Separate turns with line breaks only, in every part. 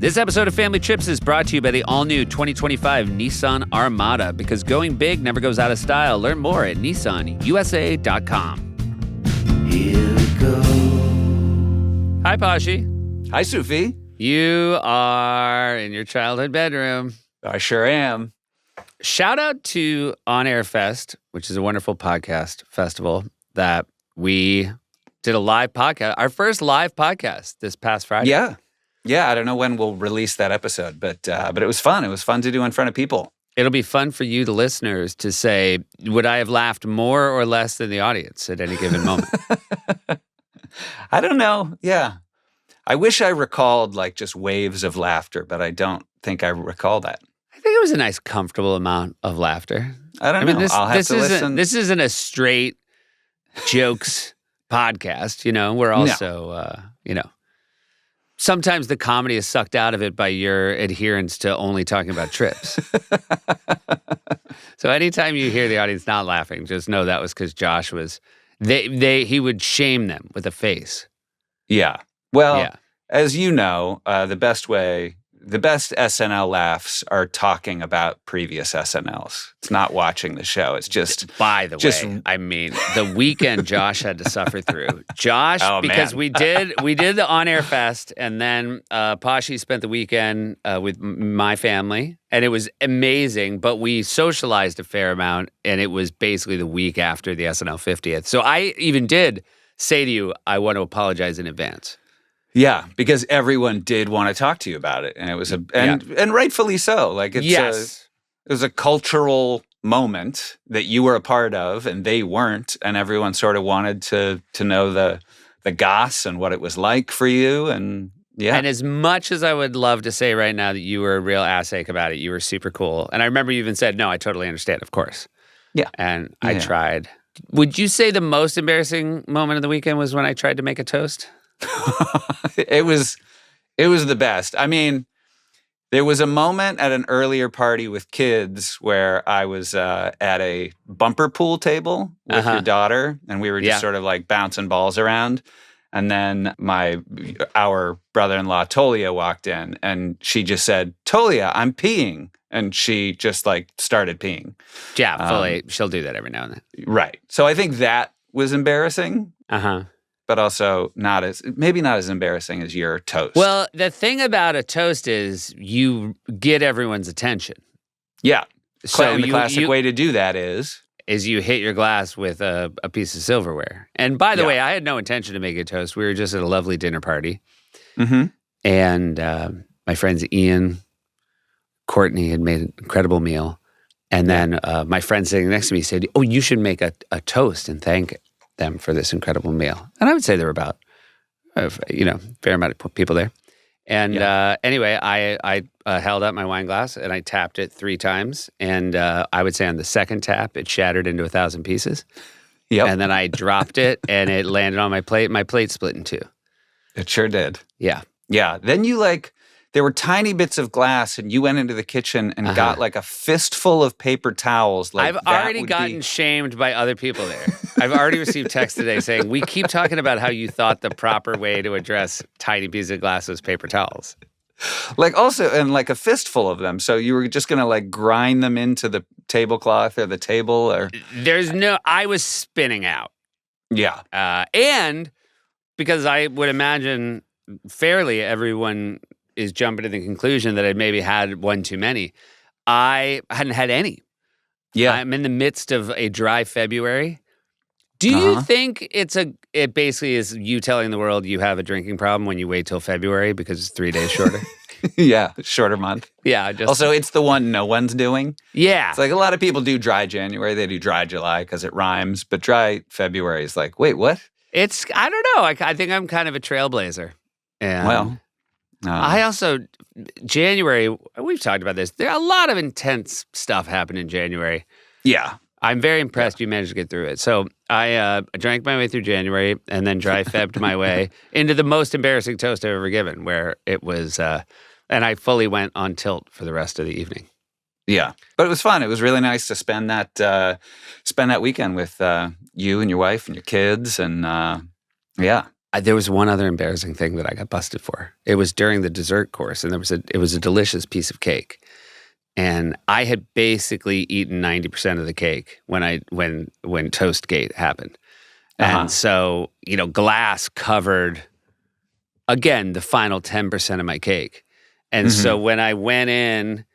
This episode of Family Trips is brought to you by the all-new 2025 Nissan Armada, because going big never goes out of style. Learn more at nissanusa.com. Here we go. Hi, Pashi.
Hi, Sufi.
You are in your childhood bedroom.
I sure am.
Shout out to On Air Fest, which is a wonderful podcast festival that we did a live podcast, our first live podcast this past Friday.
Yeah, I don't know when we'll release that episode, but it was fun. It was fun to do in front of people.
It'll be fun for you, the listeners, to say, would I have laughed more or less than the audience at any given moment?
I don't know. Yeah. I wish I recalled like just waves of laughter, but I don't think I recall that.
I think it was a nice, comfortable amount of laughter.
I don't know. I'll have to listen.
This isn't a straight jokes podcast, you know. We're also, sometimes the comedy is sucked out of it by your adherence to only talking about trips. So anytime you hear the audience not laughing, just know that was because Josh was, he would shame them with a face.
Yeah. Well, as you know, the best SNL laughs are talking about previous SNLs. It's not watching the show. It's just...
By the way, I mean, the weekend Josh had to suffer through. Josh, because we did the On-Air Fest, and then Pashi spent the weekend with my family, and it was amazing, but we socialized a fair amount, and it was basically the week after the SNL 50th. So I even did say to you, I want to apologize in advance.
Yeah, because everyone did want to talk to you about it, and it was and rightfully so. Like it was a cultural moment that you were a part of, and they weren't, and everyone sort of wanted to know the goss and what it was like for you, and yeah.
And as much as I would love to say right now that you were a real ass-ache about it, you were super cool, and I remember you even said, "No, I totally understand, of course."
Yeah,
and I tried. Would you say the most embarrassing moment of the weekend was when I tried to make a toast?
It was the best. I mean, there was a moment at an earlier party with kids where I was at a bumper pool table with your daughter, and we were just sort of like bouncing balls around. And then our brother-in-law Tolia walked in, and she just said, "Tolia, I'm peeing," and she just like started peeing.
Yeah, fully. She'll do that every now and then.
Right. So I think that was embarrassing. But also maybe not as embarrassing as your toast.
Well, the thing about a toast is you get everyone's attention.
Yeah. So the classic way to do that is
you hit your glass with a piece of silverware. And by the way, I had no intention to make a toast. We were just at a lovely dinner party. Mm-hmm. And my friends Ian, Courtney had made an incredible meal. And then my friend sitting next to me said, "Oh, you should make a toast and thank them for this incredible meal." And I would say there were about, fair amount of people there. And anyway, I held up my wine glass and I tapped it 3 times. And I would say on the second tap, it shattered into 1,000 pieces. Yep. And then I dropped it and it landed on my plate. My plate split in 2.
It sure did.
Yeah.
Yeah. Then there were tiny bits of glass, and you went into the kitchen and got like a fistful of paper towels. Like
I've already gotten shamed by other people there. I've already received text today saying, "We keep talking about how you thought the proper way to address tiny pieces of glass was paper towels."
Like also, and like a fistful of them. So you were just going to like grind them into the tablecloth or the table, or?
I was spinning out.
Yeah.
And because I would imagine fairly everyone is jumping to the conclusion that I maybe had one too many. I hadn't had any. Yeah. I'm in the midst of a dry February. Do you think it basically is you telling the world you have a drinking problem when you wait till February because it's 3 days shorter?
Yeah, shorter month.
Yeah.
Also, it's the one no one's doing.
Yeah.
It's like a lot of people do dry January. They do dry July because it rhymes. But dry February is like, wait, what?
I don't know. I think I'm kind of a trailblazer. And I also, January, we've talked about this. There are a lot of intense stuff happened in January.
Yeah.
I'm very impressed you managed to get through it. So I drank my way through January and then dry febbed my way into the most embarrassing toast I've ever given, where it was, and I fully went on tilt for the rest of the evening.
Yeah, but it was fun. It was really nice to spend that weekend with you and your wife and your kids, and yeah.
There was one other embarrassing thing that I got busted for. It was during the dessert course, and it was a delicious piece of cake. And I had basically eaten 90% of the cake when Toastgate happened. And so, glass covered, again, the final 10% of my cake. And so when I went in,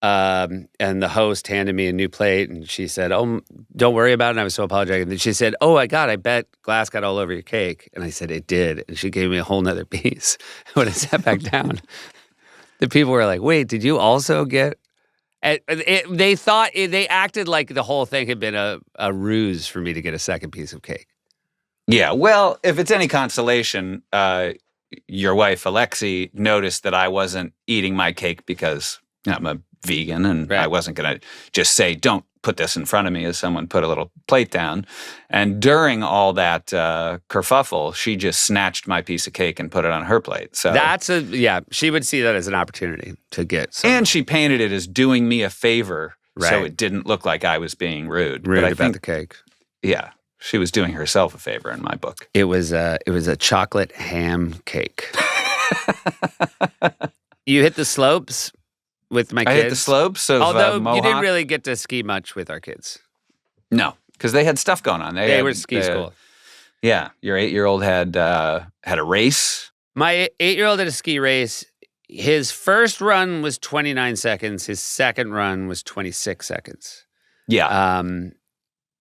and the host handed me a new plate, and she said, "Oh, don't worry about it." And I was so apologetic. And then she said, "Oh, I bet glass got all over your cake." And I said, "It did." And she gave me a whole nother piece. When I sat back down, the people were like, "Wait, did you also get..." They acted like the whole thing had been a ruse for me to get a second piece of cake.
Yeah, well, if it's any consolation, your wife, Alexi, noticed that I wasn't eating my cake because I'm a vegan, and I wasn't going to just say, "Don't put this in front of me," as someone put a little plate down. And during all that kerfuffle, she just snatched my piece of cake and put it on her plate. So
she would see that as an opportunity to get some.
And she painted it as doing me a favor, so it didn't look like I was being rude.
Rude about the cake.
Yeah, she was doing herself a favor in my book.
It was a chocolate ham cake. You hit the slopes with my kids.
I hit the slopes of
Although
Mohawk.
You didn't really get to ski much with our kids.
No, because they had stuff going on.
They were ski school.
Yeah, your 8-year-old had a race.
My 8-year-old had a ski race. His first run was 29 seconds. His second run was 26 seconds.
Yeah.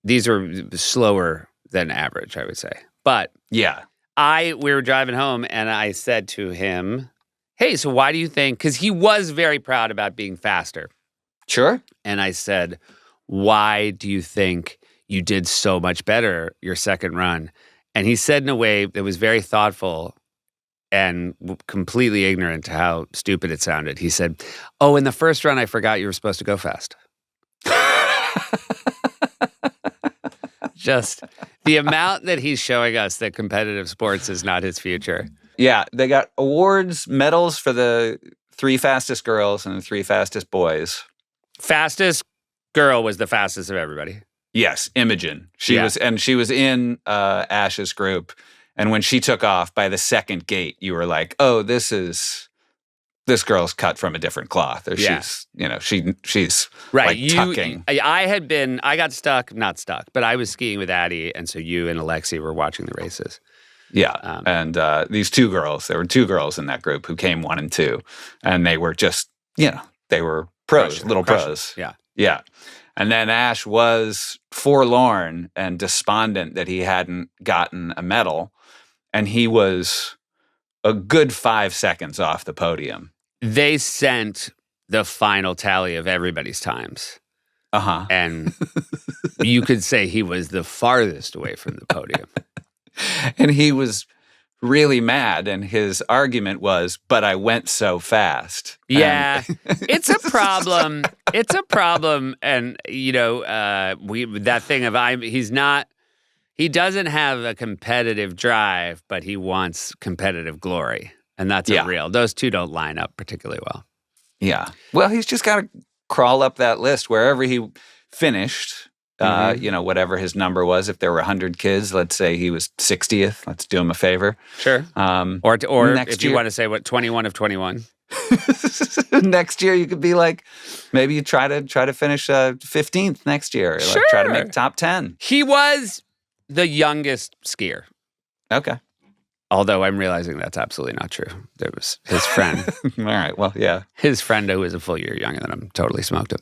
These were slower than average, I would say. But
yeah,
we were driving home, and I said to him, "Hey, so why do you think..." Because he was very proud about being faster.
Sure.
And I said, "Why do you think you did so much better your second run?" And he said in a way that was very thoughtful and completely ignorant to how stupid it sounded. He said, "Oh, in the first run, I forgot you were supposed to go fast." Just the amount that he's showing us that competitive sports is not his future.
Yeah, they got awards, medals for the 3 fastest girls and the 3 fastest boys.
Fastest girl was the fastest of everybody.
Yes, Imogen. She was in Ash's group, and when she took off by the second gate, you were like, "Oh, this girl's cut from a different cloth." Or she's
right.
Like tucking.
I got stuck, not stuck, but I was skiing with Addie, and so you and Alexi were watching the races.
Yeah, and these 2 girls, there were 2 girls in that group who came 1 and 2, and they were just, they were pros, little pros.
Yeah.
Yeah. And then Ash was forlorn and despondent that he hadn't gotten a medal, and he was a good 5 seconds off the podium.
They sent the final tally of everybody's times. And you could say he was the farthest away from the podium.
And he was really mad, and his argument was, "But I went so fast."
Yeah, it's a problem. It's a problem, and that thing of he doesn't have a competitive drive, but he wants competitive glory, and that's real. Those two don't line up particularly well.
Yeah, well, he's just got to crawl up that list wherever he finished. Whatever his number was. If there were 100 kids, let's say he was 60th. Let's do him a favor.
Sure. Or if you want to say 21 of 21.
Next year you could be like, maybe you try to finish 15th next year. Like,
sure.
Try to make top 10.
He was the youngest skier.
Okay.
Although I'm realizing that's absolutely not true. There was his friend.
All right. Well, yeah.
His friend who was a full year younger than him totally smoked him.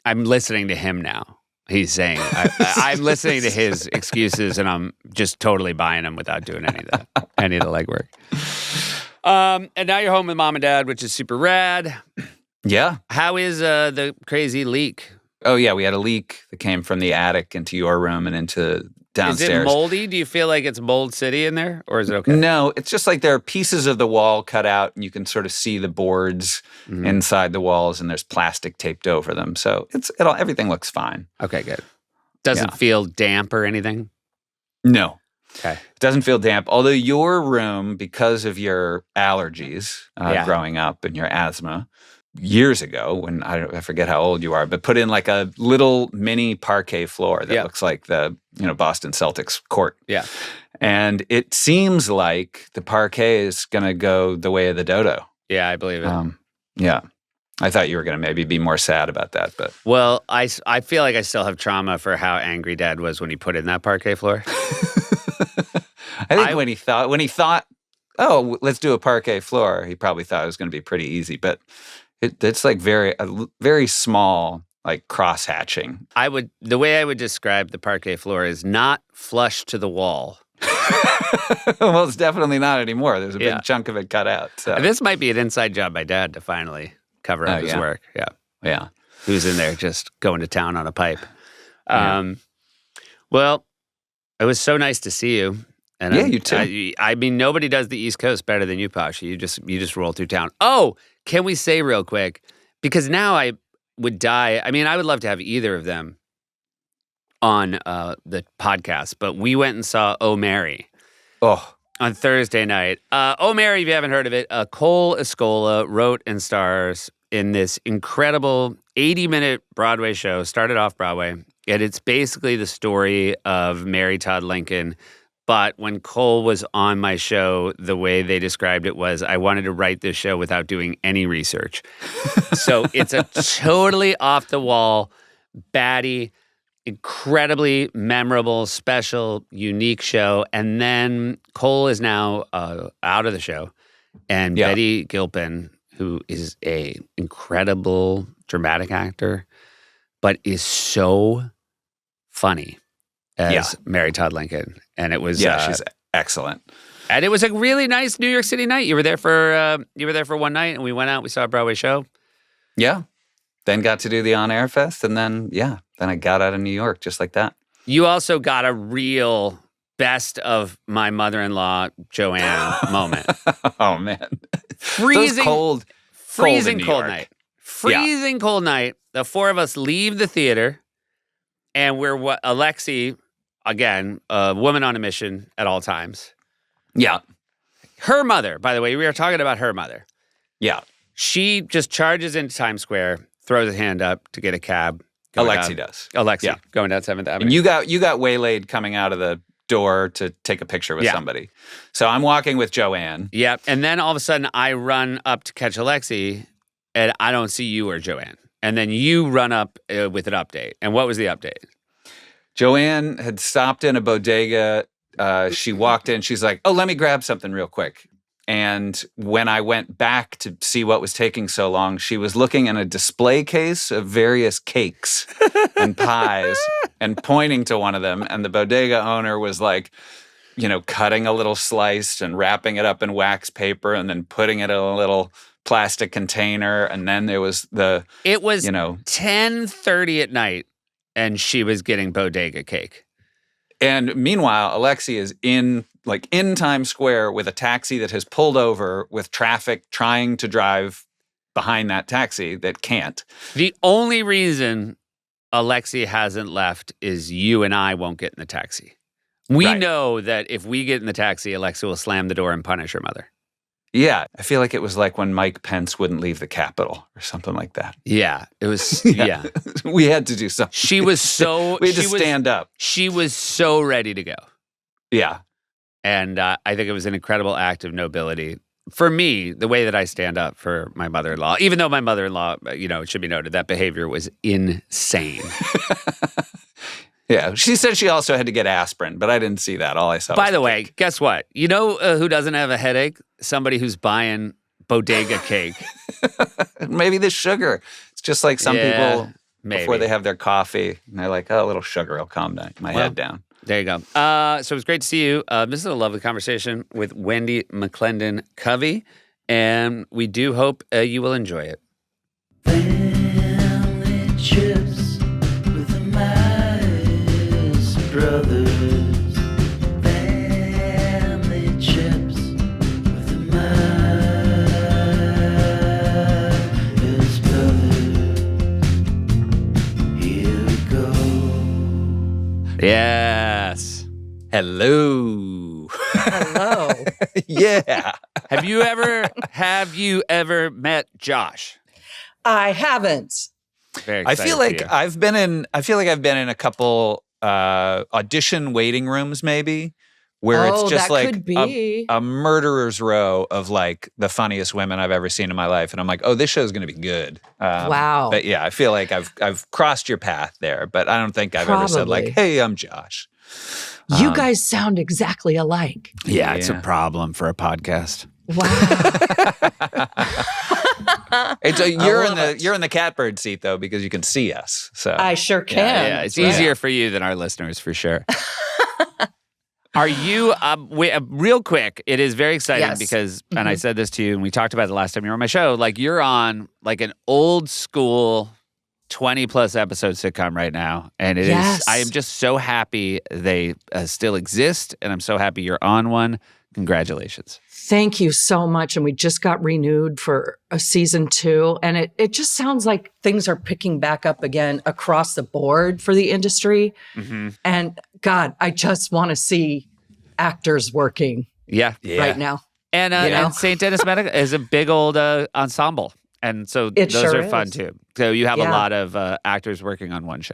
I'm listening to him now. He's saying, I'm listening to his excuses, and I'm just totally buying them without doing any of the legwork. And now you're home with mom and dad, which is super rad.
Yeah.
How is the crazy leak?
Oh, yeah. We had a leak that came from the attic into your room and into downstairs.
Is it moldy? Do you feel like it's mold city in there, or is it okay?
No, it's just like there are pieces of the wall cut out, and you can sort of see the boards inside the walls, and there's plastic taped over them. So everything looks fine.
Okay, good. Doesn't feel damp or anything?
No.
Okay.
It doesn't feel damp. Although your room, because of your allergies growing up and your asthma, years ago when I forget how old you are, but put in like a little mini parquet floor that looks like the Boston Celtics court.
Yeah.
And it seems like the parquet is going to go the way of the dodo.
Yeah, I believe it.
Yeah. I thought you were going to maybe be more sad about that, but
well, I feel like I still have trauma for how angry Dad was when he put in that parquet floor.
I think when he thought, oh, let's do a parquet floor, he probably thought it was going to be pretty easy, but it's like very small, like cross hatching.
The way I would describe the parquet floor is not flush to the wall.
Well, it's definitely not anymore. There's a big chunk of it cut out. So.
This might be an inside job by Dad to finally cover up his work. Yeah.
Yeah.
Who's in there just going to town on a pipe. Well, it was so nice to see you. And
you too.
I mean, nobody does the East Coast better than you, Posh. You just roll through town. Oh, can we say real quick, because now I would die. I mean, I would love to have either of them on the podcast, but we went and saw Oh Mary on Thursday night. Oh Mary, if you haven't heard of it, Cole Escola wrote and stars in this incredible 80-minute Broadway show, started off Broadway, and it's basically the story of Mary Todd Lincoln. But when Cole was on my show, the way they described it was, I wanted to write this show without doing any research. So it's a totally off-the-wall, batty, incredibly memorable, special, unique show. And then Cole is now out of the show. And Betty Gilpin, who is a incredible dramatic actor, but is so funny as Mary Todd Lincoln. And it was
she's excellent.
And it was a really nice New York City night. You were there for one night, and we went out. We saw a Broadway show.
Yeah, then got to do the On Air Fest, and then I got out of New York just like that.
You also got a real best of my mother-in-law Joanne moment.
Oh man,
freezing cold night.
Freezing
cold night. The four of us leave the theater, and we're Alexi. Again, a woman on a mission at all times.
Yeah.
Her mother, by the way, we were talking about her mother.
Yeah.
She just charges into Times Square, throws a hand up to get a cab.
Alexi does.
Alexi, going down 7th Avenue.
And you got waylaid coming out of the door to take a picture with somebody. So I'm walking with Joanne.
Yep. And then all of a sudden I run up to catch Alexi, and I don't see you or Joanne. And then you run up with an update. And what was the update?
Joanne had stopped in a bodega. She walked in. She's like, oh, let me grab something real quick. And when I went back to see what was taking so long, she was looking in a display case of various cakes and pies and pointing to one of them. And the bodega owner was like, cutting a little slice and wrapping it up in wax paper and then putting it in a little plastic container. And then there was
It was 10:30 at night. And she was getting bodega cake.
And meanwhile, Alexi is in Times Square with a taxi that has pulled over with traffic trying to drive behind that taxi that can't.
The only reason Alexi hasn't left is you and I won't get in the taxi. We know that if we get in the taxi, Alexi will slam the door and punish her mother.
Yeah, I feel like it was like when Mike Pence wouldn't leave the Capitol or something like that.
Yeah, it was, yeah.
We had to do something.
She was so...
we had to stand up.
She was so ready to go.
Yeah.
And I think it was an incredible act of nobility. For me, the way that I stand up for my mother-in-law, even though my mother-in-law, it should be noted, that behavior was insane.
Yeah, she said she also had to get aspirin, but I didn't see that. All I saw was
By the way, guess what? You know who doesn't have a headache? Somebody who's buying bodega cake.
Maybe the sugar. It's just like some people, before they have their coffee, and they're like, oh, a little sugar will calm my head down.
There you go. So it was great to see you. This is a lovely conversation with Wendi McLendon-Covey, and we do hope you will enjoy it.
Family chips with the Meyers brothers. Family chips with the Meyers brothers. Here we go.
Yes.
Hello.
Hello.
Yeah.
Have you ever met Josh?
I haven't.
Very
I
excited
feel
for
like
you.
I've been in a couple audition waiting rooms maybe where it's just
that
like
could be.
a murderer's row of like the funniest women I've ever seen in my life, and I'm like, oh, this show's going to be good.
Wow.
But yeah, I feel like I've crossed your path there, but I don't think I've ever said like,
Probably.
hey, I'm Josh.
You guys sound exactly alike.
Yeah, it's a
Yeah.
problem for a podcast.
Wow.
You're in the catbird seat though because you can see us. So
I sure can.
Yeah, it's easier for you than our listeners for sure. Are you, real quick, it is very exciting
Yes.
because, and I said this to you and we talked about it the last time you were on my show, like you're on like an old school 20 plus episode sitcom right now. And it is, I am just so happy they still exist and I'm so happy you're on one. Congratulations.
Thank you so much. And we just got renewed for a season 2. And it just sounds like things are picking back up again across the board for the industry.
Mm-hmm.
And God, I just want to see actors working
Yeah.
right now.
And, and St. Denis Medical is a big old ensemble. And so
It
those
sure
are fun
is.
too. So you have a
Yeah.
lot of actors working on one show.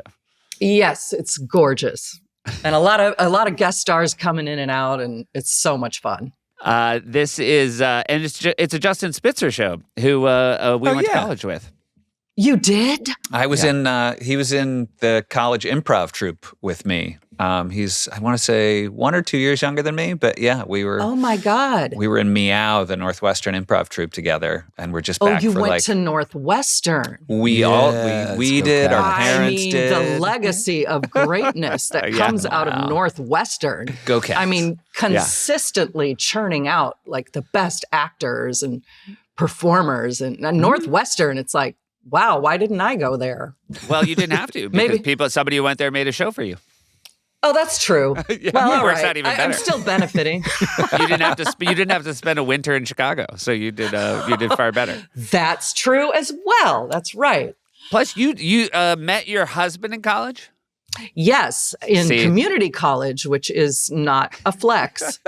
Yes, it's gorgeous. And a lot of guest stars coming in and out, and it's so much fun.
This is, and it's a Justin Spitzer show who we went to college with.
You did?
I was he was in the college improv troupe with me. He's, I want to say 1 or 2 years younger than me, but yeah, we were.
Oh my God.
We were in Meow, the Northwestern improv troupe together, and we're just back
you
for
went
like
to Northwestern.
we did. Our parents did.
The legacy of greatness that comes out of Northwestern.
Go Cats.
I mean, consistently churning out like the best actors and performers. And Northwestern, it's like, wow, why didn't I go there?
Well, you didn't have to because somebody who went there made a show for you.
Oh, that's true. Well, all
works
right.
out even
I'm
better.
still benefiting.
You didn't have to. You didn't have to spend a winter in Chicago, so you did far better.
That's true as well. That's right.
Plus, you met your husband in college.
Yes, in
See?
community college, which is not a flex.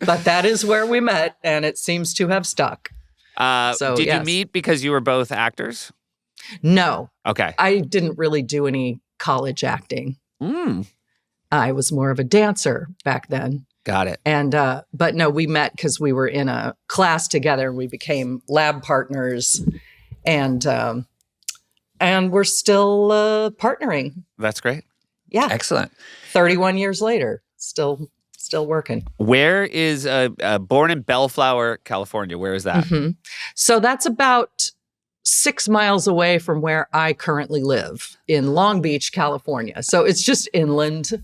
but that is where we met, and it seems to have stuck. So,
did you
yes.
meet because you were both actors?
No,
Okay.
I didn't really do any college acting.
Mm,
I was more of a dancer back then.
got it.
And but no, we met because we were in a class together and we became lab partners, and we're still partnering.
That's great.
Yeah,
Excellent.
31 years later, still working.
Where is born in Bellflower, California? Where is that?
Mhm. So that's about 6 miles away from where I currently live in Long Beach, California. So it's just inland.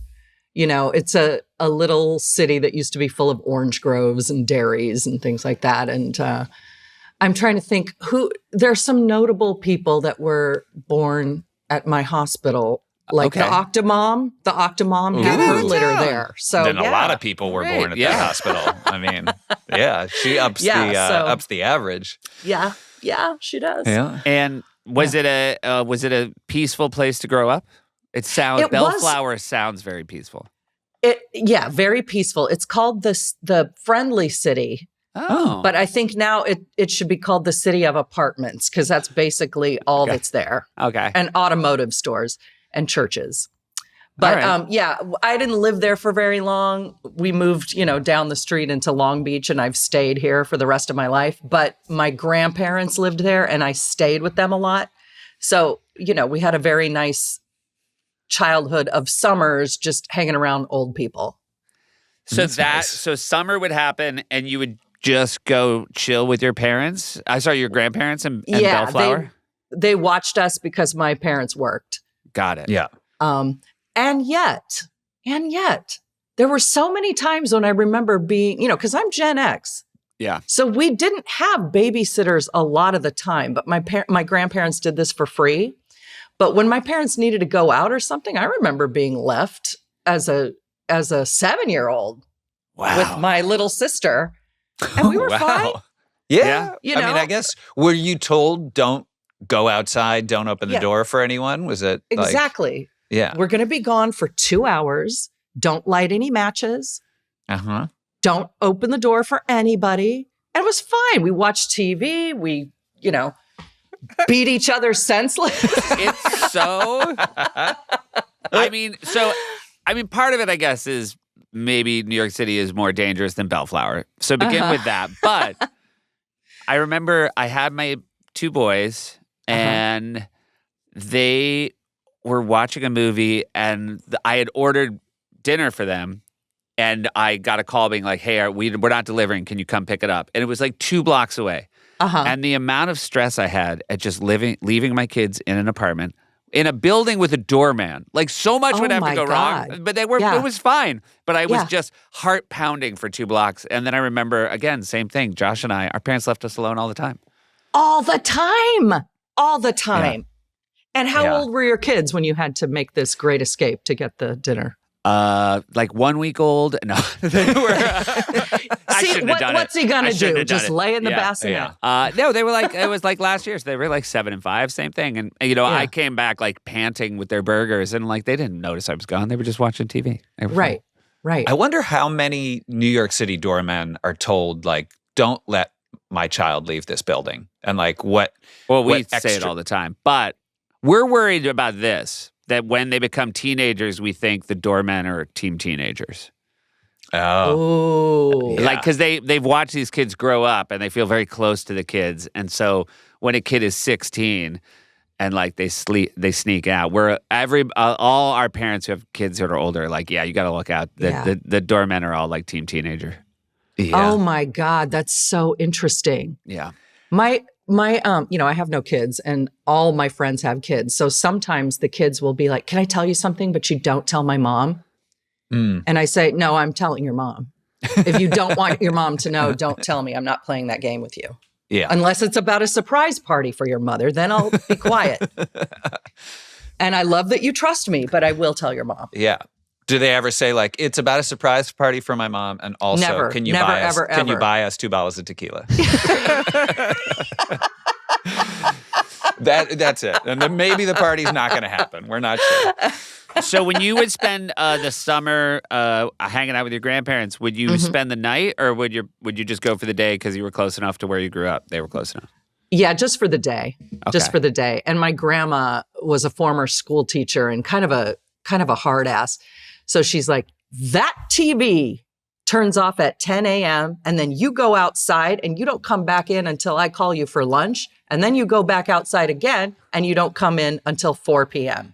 You know, it's a little city that used to be full of orange groves and dairies and things like that. And I'm trying to think there's some notable people that were born at my hospital, like the Octomom. The Octomom had her litter there. So
Then a lot of people were born at that hospital. I mean, she ups the average.
Yeah, she does.
Yeah.
And was it a peaceful place to grow up? Bellflower sounds very peaceful.
Very peaceful. It's called the Friendly City.
Oh,
But I think now it should be called the City of Apartments because that's basically all that's there.
okay.
And automotive stores and churches. But I didn't live there for very long. We moved, down the street into Long Beach, and I've stayed here for the rest of my life. But my grandparents lived there, and I stayed with them a lot. So, we had a very nice childhood of summers just hanging around old people.
So
nice.
So summer would happen, and you would just go chill with your parents. I saw your grandparents in Bellflower.
They watched us because my parents worked.
Got it.
Yeah.
And yet, there were so many times when I remember being, because I'm Gen X.
Yeah.
So we didn't have babysitters a lot of the time, but my grandparents did this for free. But when my parents needed to go out or something, I remember being left as a 7-year-old with my little sister, and we were fine.
Yeah. I
You
mean,
know?
I guess, were you told don't go outside, don't open the door for anyone? Was it
Exactly.
Yeah.
We're going to be gone for 2 hours. Don't light any matches.
Uh-huh.
Don't open the door for anybody. And it was fine. We watched TV. We beat each other senseless.
It's so. I mean, part of it, I guess, is maybe New York City is more dangerous than Bellflower. So begin with that. But I remember I had my 2 boys, and they were watching a movie, and I had ordered dinner for them, and I got a call being like, "Hey, we're not delivering. Can you come pick it up?" And it was like 2 blocks away. And the amount of stress I had at just leaving my kids in an apartment, in a building with a doorman, like so much would have to go wrong. But it was fine. But I was just heart pounding for 2 blocks. And then I remember, again, same thing. Josh and I, our parents left us alone all the time.
All the time. And how old were your kids when you had to make this great escape to get the dinner?
Like 1 week old. No, they were.
What's he gonna do? Just lay in the bassinet?
No, they were like, it was like last year. So they were like 7 and 5, same thing. And I came back like panting with their burgers, and like they didn't notice I was gone. They were just watching TV.
Right.
I wonder how many New York City doormen are told like, "Don't let my child leave this building," and like what?
Well, we say it all the time, but we're worried about this. That when they become teenagers, we think the doormen are team teenagers.
Oh.
Like, because they've watched these kids grow up and they feel very close to the kids. And so when a kid is 16 and like they sneak out, all our parents who have kids that are older are like, you got to look out. The doormen are all like team teenager.
Yeah.
Oh my God, that's so interesting.
Yeah.
My I have no kids and all my friends have kids. So sometimes the kids will be like, "Can I tell you something, but you don't tell my mom?" And I say, "No, I'm telling your mom. If you don't want your mom to know, don't tell me. I'm not playing that game with you.
Yeah.
Unless it's about a surprise party for your mother, then I'll be quiet. And I love that you trust me, but I will tell your mom."
Yeah. Do they ever say like, "It's about a surprise party for my mom, and also can you buy us 2 bottles of tequila?" That's it. And then maybe the party's not going to happen. We're not sure.
So when you would spend the summer hanging out with your grandparents, would you spend the night, or would you just go for the day because you were close enough to where you grew up? They were close enough.
Yeah, just for the day.
Okay.
Just for the day. And my grandma was a former school teacher and kind of a hard ass. So she's like, "That TV turns off at 10 a.m. and then you go outside and you don't come back in until I call you for lunch. And then you go back outside again and you don't come in until 4 p.m.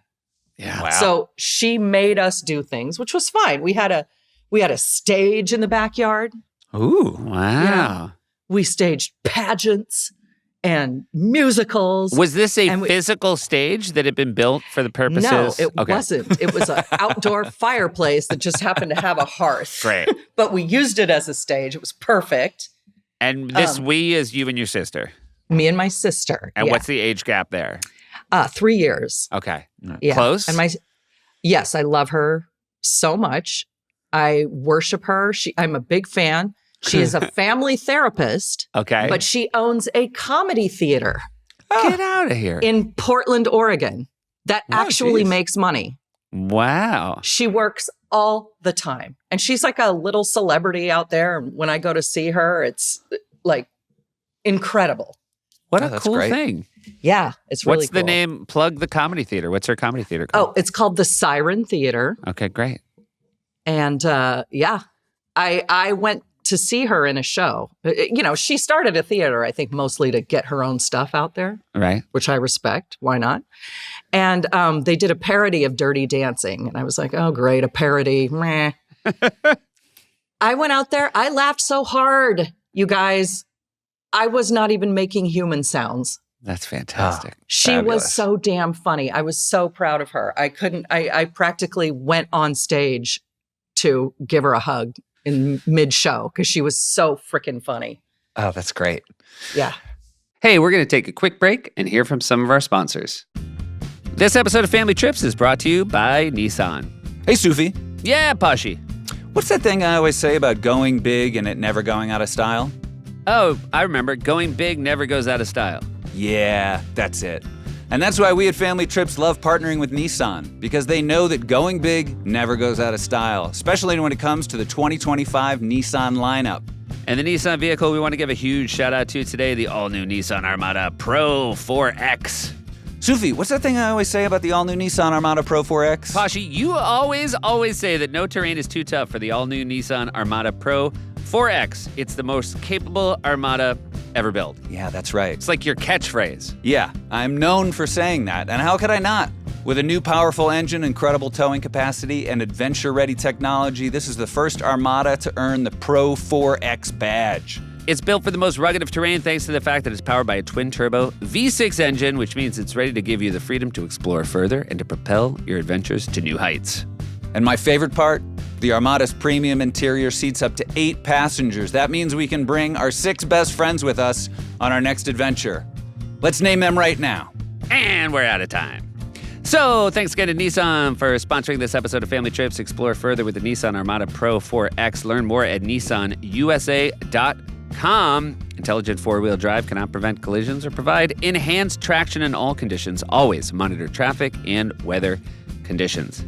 Yeah.
Wow.
So she made us do things, which was fine. We had a stage in the backyard.
Ooh.
Wow.
We staged pageants and musicals.
Was this a physical stage that had been built for the purposes?
No, it wasn't. It was an outdoor fireplace that just happened to have a hearth.
Great.
But we used it as a stage. It was perfect.
And this we is you and your sister.
Me and my sister.
And what's the age gap there?
3 years.
Okay.
Yeah.
Close?
And yes, I love her so much. I worship her. I'm a big fan. She is a family therapist.
Okay.
But she owns a comedy theater.
Get out of here.
In Portland, Oregon. That actually makes money.
Wow.
She works all the time. And she's like a little celebrity out there. And when I go to see her, it's like incredible.
What a cool thing.
Yeah, it's really
What's the name? Plug the comedy theater. What's her comedy theater called?
Oh, it's called the Siren Theater.
Okay, great.
And I went to see her in a show. She started a theater, I think, mostly to get her own stuff out there.
Right.
Which I respect. Why not? And they did a parody of Dirty Dancing. And I was like, oh, great, a parody. Meh. I went out there. I laughed so hard, you guys. I was not even making human sounds.
That's fantastic.
She was so damn funny. I was so proud of her. I practically went on stage to give her a hug in mid-show because she was so freaking funny.
Oh, that's great.
Yeah.
Hey, we're going to take a quick break and hear from some of our sponsors. This episode of Family Trips is brought to you by Nissan.
Hey, Sufi.
Yeah, Pashy.
What's that thing I always say about going big and it never going out of style?
Oh, I remember. Going big never goes out of style.
Yeah, that's it. And that's why we at Family Trips love partnering with Nissan, because they know that going big never goes out of style, especially when it comes to the 2025 Nissan lineup.
And the Nissan vehicle we want to give a huge shout out to today, the all-new Nissan Armada Pro 4X.
Sufi, what's that thing I always say about the all-new Nissan Armada Pro 4X?
Pashi, you always say that no terrain is too tough for the all-new Nissan Armada Pro 4X. It's the most capable Armada ever built.
Yeah, that's right.
It's like your catchphrase.
Yeah, I'm known for saying that, and how could I not? With a new powerful engine, incredible towing capacity, and adventure-ready technology, this is the first Armada to earn the Pro 4X badge.
It's built for the most rugged of terrain thanks to the fact that it's powered by a twin-turbo V6 engine, which means it's ready to give you the freedom to explore further and to propel your adventures to new heights.
And my favorite part, the Armada's premium interior seats up to 8 passengers. That means we can bring our 6 best friends with us on our next adventure. Let's name them right now.
And we're out of time. So, thanks again to Nissan for sponsoring this episode of Family Trips. Explore further with the Nissan Armada Pro 4X. Learn more at nissanusa.com. Intelligent four-wheel drive cannot prevent collisions or provide enhanced traction in all conditions. Always monitor traffic and weather conditions.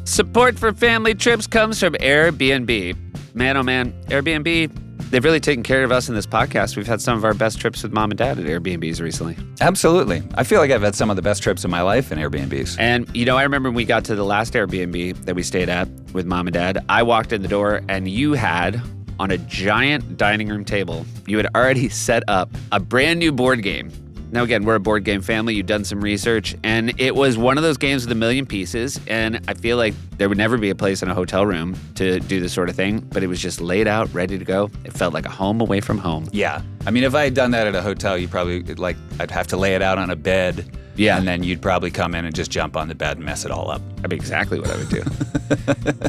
Support for Family Trips comes from Airbnb. Man, oh man, Airbnb, they've really taken care of us in this podcast. We've had some of our best trips with mom and dad at Airbnbs recently.
Absolutely. I feel like I've had some of the best trips of my life in Airbnbs.
And, I remember when we got to the last Airbnb that we stayed at with mom and dad, I walked in the door and you had, on a giant dining room table, you had already set up a brand new board game. Now, again, we're a board game family. You've done some research, and it was one of those games with a million pieces, and I feel like there would never be a place in a hotel room to do this sort of thing, but it was just laid out, ready to go. It felt like a home away from home.
Yeah. I mean, if I had done that at a hotel, you probably, I'd have to lay it out on a bed.
Yeah.
And then you'd probably come in and just jump on the bed and mess it all up.
That'd be exactly what I would do.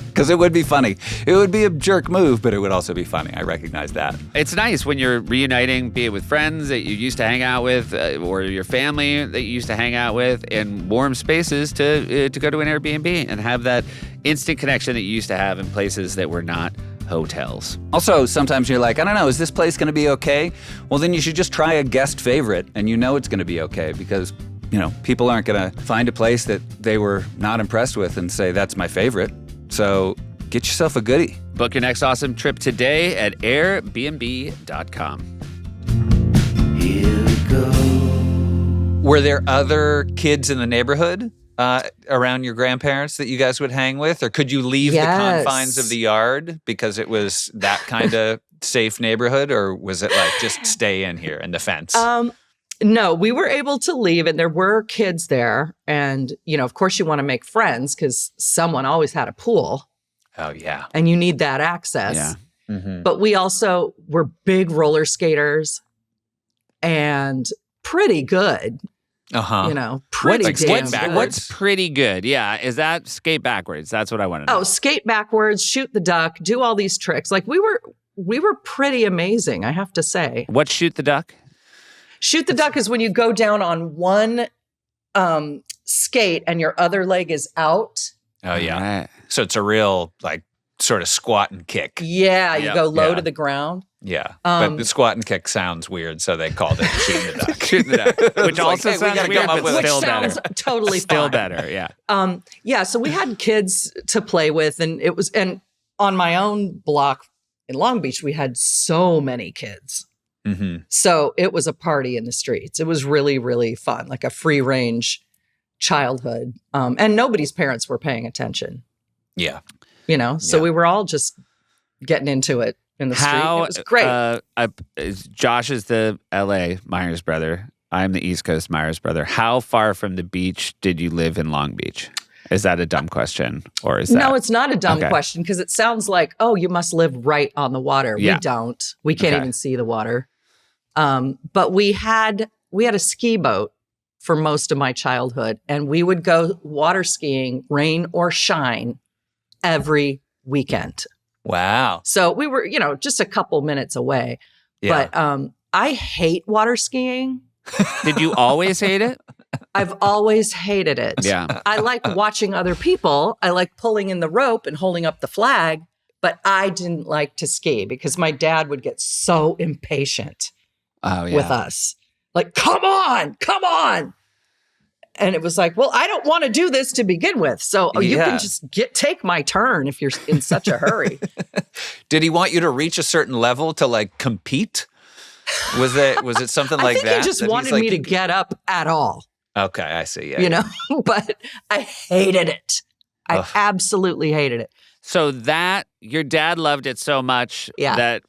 Because it would be funny. It would be a jerk move, but it would also be funny. I recognize that.
It's nice when you're reuniting, be it with friends that you used to hang out with or your family that you used to hang out with in warm spaces to go to an Airbnb and have that instant connection that you used to have in places that were not hotels.
Also, sometimes you're like, I don't know, is this place going to be okay? Well, then you should just try a guest favorite and you know it's going to be okay because people aren't going to find a place that they were not impressed with and say, that's my favorite. So get yourself a goodie.
Book your next awesome trip today at airbnb.com.
Here we go.
Were there other kids in the neighborhood around your grandparents that you guys would hang with? Or could you leave the confines of the yard because it was that kind of safe neighborhood? Or was it like, just stay in here and the fence?
No, we were able to leave and there were kids there. And, of course you want to make friends because someone always had a pool.
Oh, yeah.
And you need that access.
Yeah.
Mm-hmm.
But we also were big roller skaters and pretty good.
Uh-huh.
Pretty
What's
damn
skate
good.
What's pretty good? Yeah. Is that skate backwards? That's what I want to know.
Oh, skate backwards, shoot the duck, do all these tricks. Like we were pretty amazing, I have to say.
What's shoot the duck?
Shoot the duck is when you go down on one skate and your other leg is out.
Oh, yeah.
Right.
So it's a real, sort of squat and kick.
Yeah, you go low
Yeah.
to the ground.
Yeah. But the squat and kick sounds weird, so they called it shooting the duck.
Shoot the duck. Which also
hey, we
sounds
gotta
weird,
come up
but
with
Which
still
sounds
better.
totally
Still
fine.
better, yeah.
Yeah, so we had kids to play with and on my own block in Long Beach, we had so many kids.
Mm-hmm.
So it was a party in the streets. It was really, really fun, like a free range childhood. And nobody's parents were paying attention,
Yeah.
so we were all just getting into it in the street. It was great.
Josh is the LA Meyers brother. I'm the East Coast Meyers brother. How far from the beach did you live in Long Beach? Is that a dumb question? Or is that?
No, it's not a dumb
Okay.
question because it sounds like, oh, you must live right on the water.
Yeah.
We don't. We can't
Okay.
even see the water. But we had a ski boat for most of my childhood, and we would go water skiing, rain or shine, every weekend.
Wow.
So we were, just a couple minutes away.
Yeah.
But I hate water skiing.
Did you always hate it?
I've always hated it.
Yeah.
I like watching other people. I like pulling in the rope and holding up the flag, but I didn't like to ski because my dad would get so impatient
Oh, yeah.
with us. Like, come on. And it was like, well, I don't want to do this to begin with. So you can just take my turn if you're in such a hurry.
Did he want you to reach a certain level to like compete? Was it something like that?
I think he just wanted me to get up at all.
Okay, I see. Yeah,
you know, but I hated it. I absolutely hated it.
So that your dad loved it so much that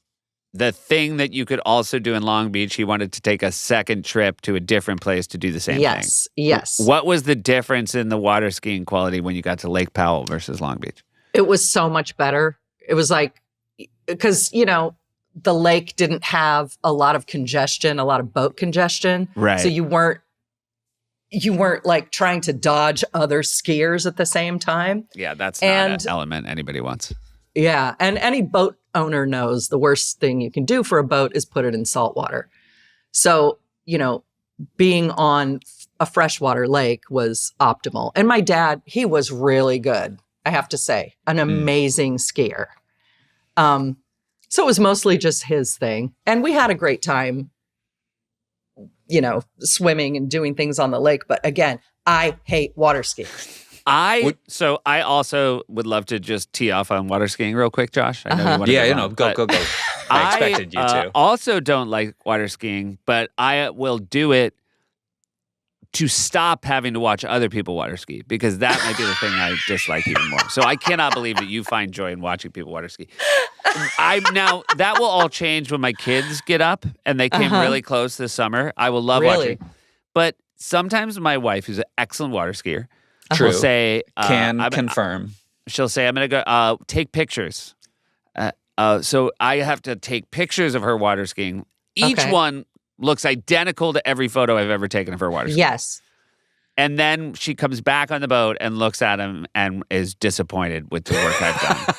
the thing that you could also do in Long Beach, he wanted to take a second trip to a different place to do the same thing.
Yes.
What was the difference in the water skiing quality when you got to Lake Powell versus Long Beach?
It was so much better. It was like, because, you know, the lake didn't have a lot of congestion, a lot of boat congestion.
Right.
So you weren't like trying to dodge other skiers at the same time.
Yeah, that's not an element anybody wants.
Yeah. And any boat owner knows the worst thing you can do for a boat is put it in salt water. So, you know, being on a freshwater lake was optimal. And my dad, he was really good, I have to say, an amazing skier. So it was mostly just his thing. And we had a great time, you know, swimming and doing things on the lake. But again, I hate water skiing.
So I also would love to just tee off on water skiing real quick, Josh. I know you want to
go. I expected you to.
Also don't like water skiing, but I will do it to stop having to watch other people water ski, because that might be the thing I dislike even more. So I cannot believe that you find joy in watching people water ski. Now that will all change when my kids get up and they came really close this summer. I will love watching. But sometimes my wife, who's an excellent water skier,
True.
will say,
confirm.
She'll say, I'm going to go take pictures. So I have to take pictures of her water skiing. Each one looks identical to every photo I've ever taken of her water skiing.
Yes.
And then she comes back on the boat and looks at him and is disappointed with the work I've done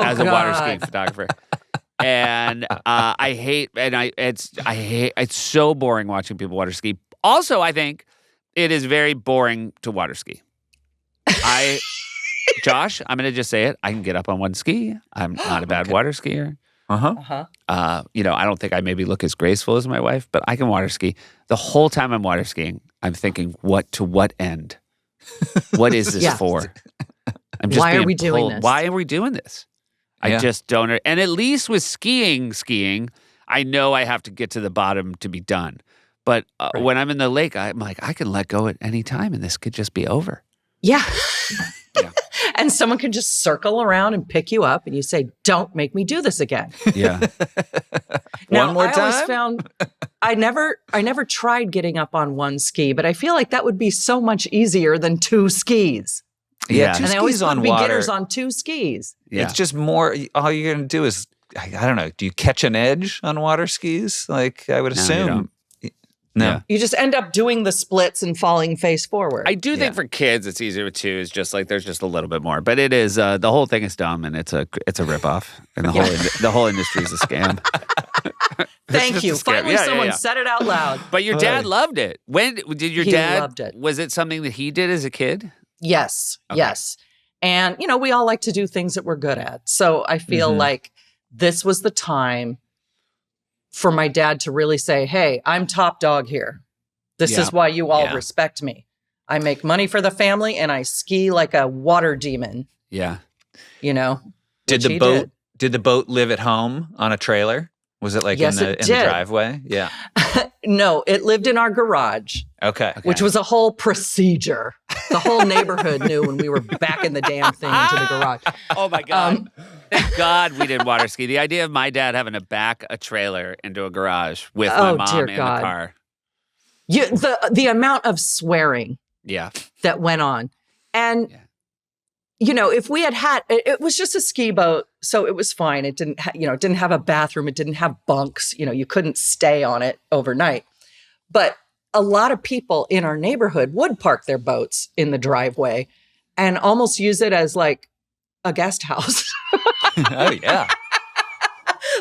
as a water skiing photographer. And it's so boring watching people water ski. Also, I think it is very boring to water ski. Josh, I'm going to just say it. I can get up on one ski. I'm not a bad water skier. You know, I don't think I maybe look as graceful as my wife, but I can water ski. The whole time I'm water skiing, I'm thinking, to what end? What is this for?
Why are we doing this?
Why are we doing this? I just don't. And at least with skiing, I know I have to get to the bottom to be done. But when I'm in the lake, I'm like, I can let go at any time and this could just be over.
Yeah. And someone can just circle around and pick you up and you say, don't make me do this again.
Yeah.
One more time?
I always found, I never tried getting up on one ski, but I feel like that would be so much easier than two skis.
Yeah, two
and
skis
I always
on
put
water.
beginners on two skis.
Yeah. It's just more, all you're going to do is, I don't know, do you catch an edge on water skis? Like, I would assume. No.
Yeah.
You just end up doing the splits and falling face forward.
I do think for kids it's easier with two. It's just like there's just a little bit more, but it is the whole thing is dumb and it's a ripoff, and the whole industry is a scam.
Thank you. Finally, someone said it out loud.
But your dad loved it. When did your dad?
Loved it.
Was it something that he did as a kid?
Yes. Okay. Yes. And you know, we all like to do things that we're good at. So I feel like this was the time for my dad to really say, hey, I'm top dog here. This is why you all respect me. I make money for the family and I ski like a water demon.
Yeah.
You know?
Did the boat live at home on a trailer? Was it like in the driveway? Yeah.
No, it lived in our garage.
Okay.
Which was a whole procedure. The whole neighborhood knew when we were backing the damn thing into the garage.
Oh my God. Thank God we didn't water ski. The idea of my dad having to back a trailer into a garage with my mom in the car.
The amount of swearing that went on. And, you know, if we had it was just a ski boat, so it was fine. It didn't, it didn't have a bathroom. It didn't have bunks. You know, you couldn't stay on it overnight. But a lot of people in our neighborhood would park their boats in the driveway and almost use it as like a guest house.
Oh, yeah.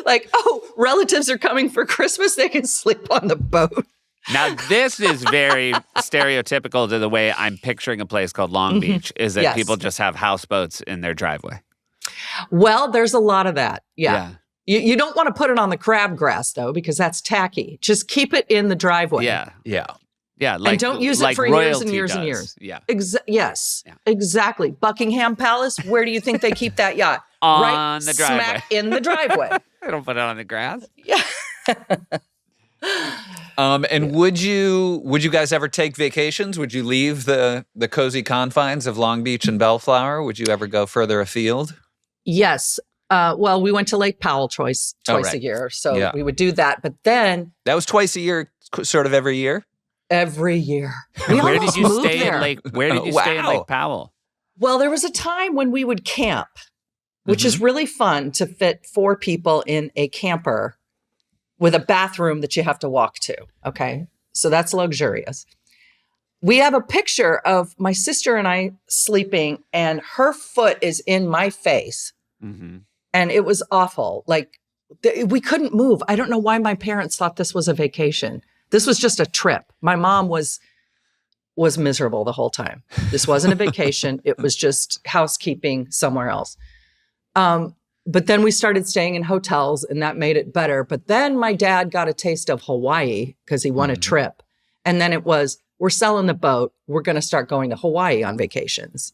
Like, relatives are coming for Christmas. They can sleep on the boat.
Now, this is very stereotypical to the way I'm picturing a place called Long Beach, is that people just have houseboats in their driveway.
Well, there's a lot of that. Yeah. You don't want to put it on the crabgrass, though, because that's tacky. Just keep it in the driveway.
Yeah.
Yeah.
Yeah, like
and don't use it
like
for years and
royalty
years and
does.
years.
Yeah.
Yes,
Yeah.
exactly. Buckingham Palace, where do you think they keep that yacht?
On the driveway.
Smack in the driveway.
I don't put it on the grass.
Yeah.
And would you guys ever take vacations? Would you leave the cozy confines of Long Beach and Bellflower? Would you ever go further afield?
Yes. Well, we went to Lake Powell twice
right.
a year, so
Yeah.
we would do that. But then
That was twice a year, sort of every year.
every year, we
Where did
almost
you
moved
stay
there.
in Lake? Where did you stay in
Wow.
Lake Powell?
Well, there was a time when we would camp, which
Mm-hmm.
is really fun to fit 4 people in a camper with a bathroom that you have to walk to. Okay. So that's luxurious. We have a picture of my sister and I sleeping, and her foot is in my face.
Mm-hmm.
And it was awful. Like we couldn't move. I don't know why my parents thought this was a vacation. This was just a trip. My mom was miserable the whole time. This wasn't a vacation. It was just housekeeping somewhere else. But then we started staying in hotels, and that made it better. But then my dad got a taste of Hawaii because he won a trip. And then it was, we're selling the boat. We're going to start going to Hawaii on vacations.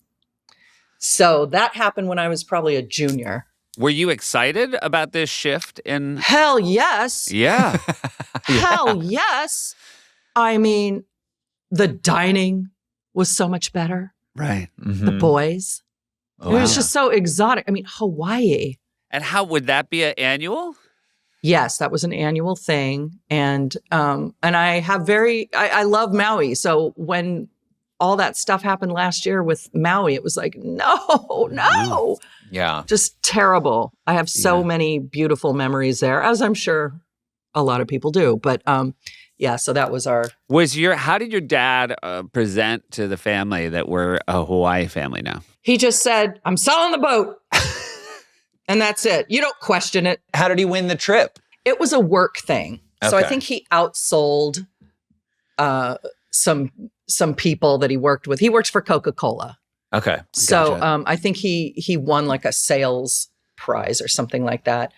So that happened when I was probably a junior.
Were you excited about this shift in?
Hell yes.
Yeah.
Hell yes. I mean, the dining was so much better.
Right.
The boys.
Oh,
It was
wow.
just so exotic. I mean, Hawaii.
And how would that be an annual?
Yes, that was an annual thing. And I have I love Maui. So when all that stuff happened last year with Maui, it was like, no.
Yeah.
Just terrible. I have so many beautiful memories there, as I'm sure a lot of people do. But yeah, so that was our.
How did your dad present to the family that we're a Hawaii family now?
He just said, I'm selling the boat. And that's it. You don't question it.
How did he win the trip?
It was a work thing. So I
Okay.
think he outsold some people that he worked with. He worked for Coca-Cola.
Okay.
So
Gotcha.
I think he won like a sales prize or something like that.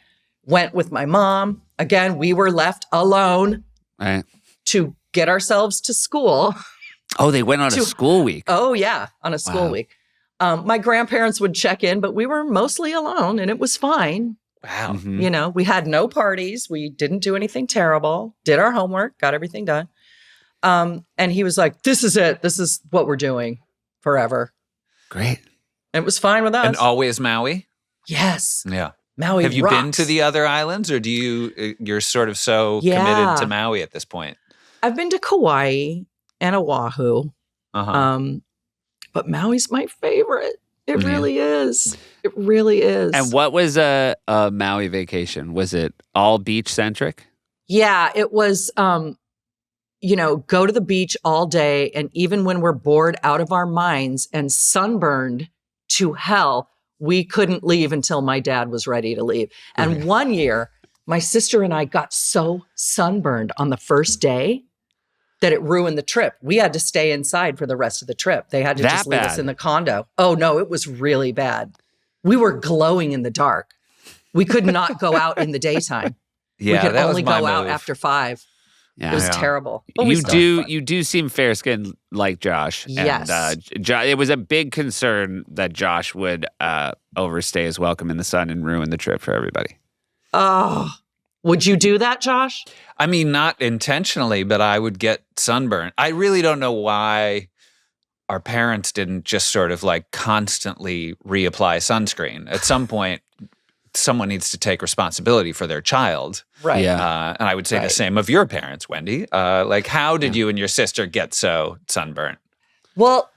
Went with my mom. Again, we were left alone
Right.
to get ourselves to school.
Oh, they went on a school week.
Oh, yeah, on a school
Wow.
week. My grandparents would check in, but we were mostly alone and it was fine.
Wow.
Mhm.
You know, we had no parties. We didn't do anything terrible, did our homework, got everything done. And he was like, this is it. This is what we're doing forever.
Great.
And it was fine with us.
And always Maui?
Yes.
Yeah.
Maui
Have you been
rocks.
to the other islands, or you're sort of so
Yeah.
committed to Maui at this point?
I've been to Kauai and Oahu.
Uh-huh.
But Maui's my favorite. It
Yeah.
really is. It really is.
And what was a Maui vacation? Was it all beach centric?
Yeah, it was, go to the beach all day. And even when we're bored out of our minds and sunburned to hell, we couldn't leave until my dad was ready to leave. And one year, my sister and I got so sunburned on the first day that it ruined the trip. We had to stay inside for the rest of the trip. They had to
That
just leave us
bad?
in the condo. Oh, no, it was really bad. We were glowing in the dark. We could not go out in the daytime.
Yeah,
we could
that was
only
my
go out
move.
after 5.
Yeah.
It was
Yeah.
terrible. But we still had fun.
You do seem fair skinned like Josh.
Yes.
And, it was a big concern that Josh would overstay his welcome in the sun and ruin the trip for everybody.
Oh, would you do that, Josh?
I mean, not intentionally, but I would get sunburned. I really don't know why our parents didn't just sort of like constantly reapply sunscreen. At some point, someone needs to take responsibility for their child.
Right.
Yeah.
And I would say the
Right.
same of your parents, Wendy. Like, how did you and your sister get so sunburnt?
Well,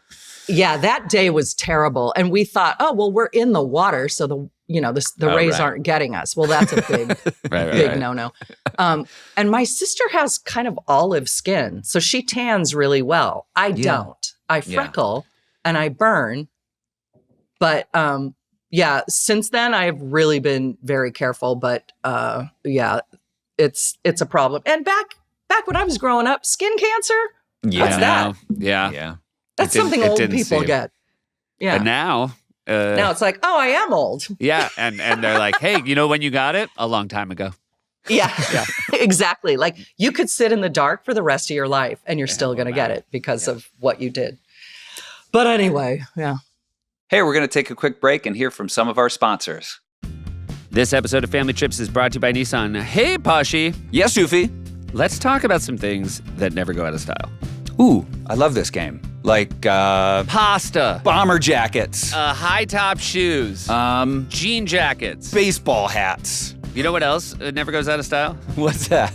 yeah, that day was terrible. And we thought, oh, well, we're in the water. So the rays
right.
aren't getting us. Well, that's a big,
Right,
big
right.
no-no. And my sister has kind of olive skin. So she tans really well. I don't. I freckle and I burn. But yeah, since then I've really been very careful. But yeah, it's a problem. And back when I was growing up, skin cancer, What's that?
Yeah.
Yeah.
that's
didn't-
something
it
old
didn't
people
seem-
get. Yeah.
But now,
Now it's like, oh, I am old.
yeah, and they're like, hey, you know when you got it? A long time ago.
Yeah, exactly. Like you could sit in the dark for the rest of your life and you're still going to get it because of what you did. But anyway, yeah.
Hey, we're going to take a quick break and hear from some of our sponsors.
This episode of Family Trips is brought to you by Nissan. Hey, Poshy.
Yes, Sophie.
Let's talk about some things that never go out of style.
Ooh, I love this game. Like
Pasta.
bomber jackets,
High-top shoes. Jean jackets.
baseball hats.
You know what else never goes out of style?
What's that?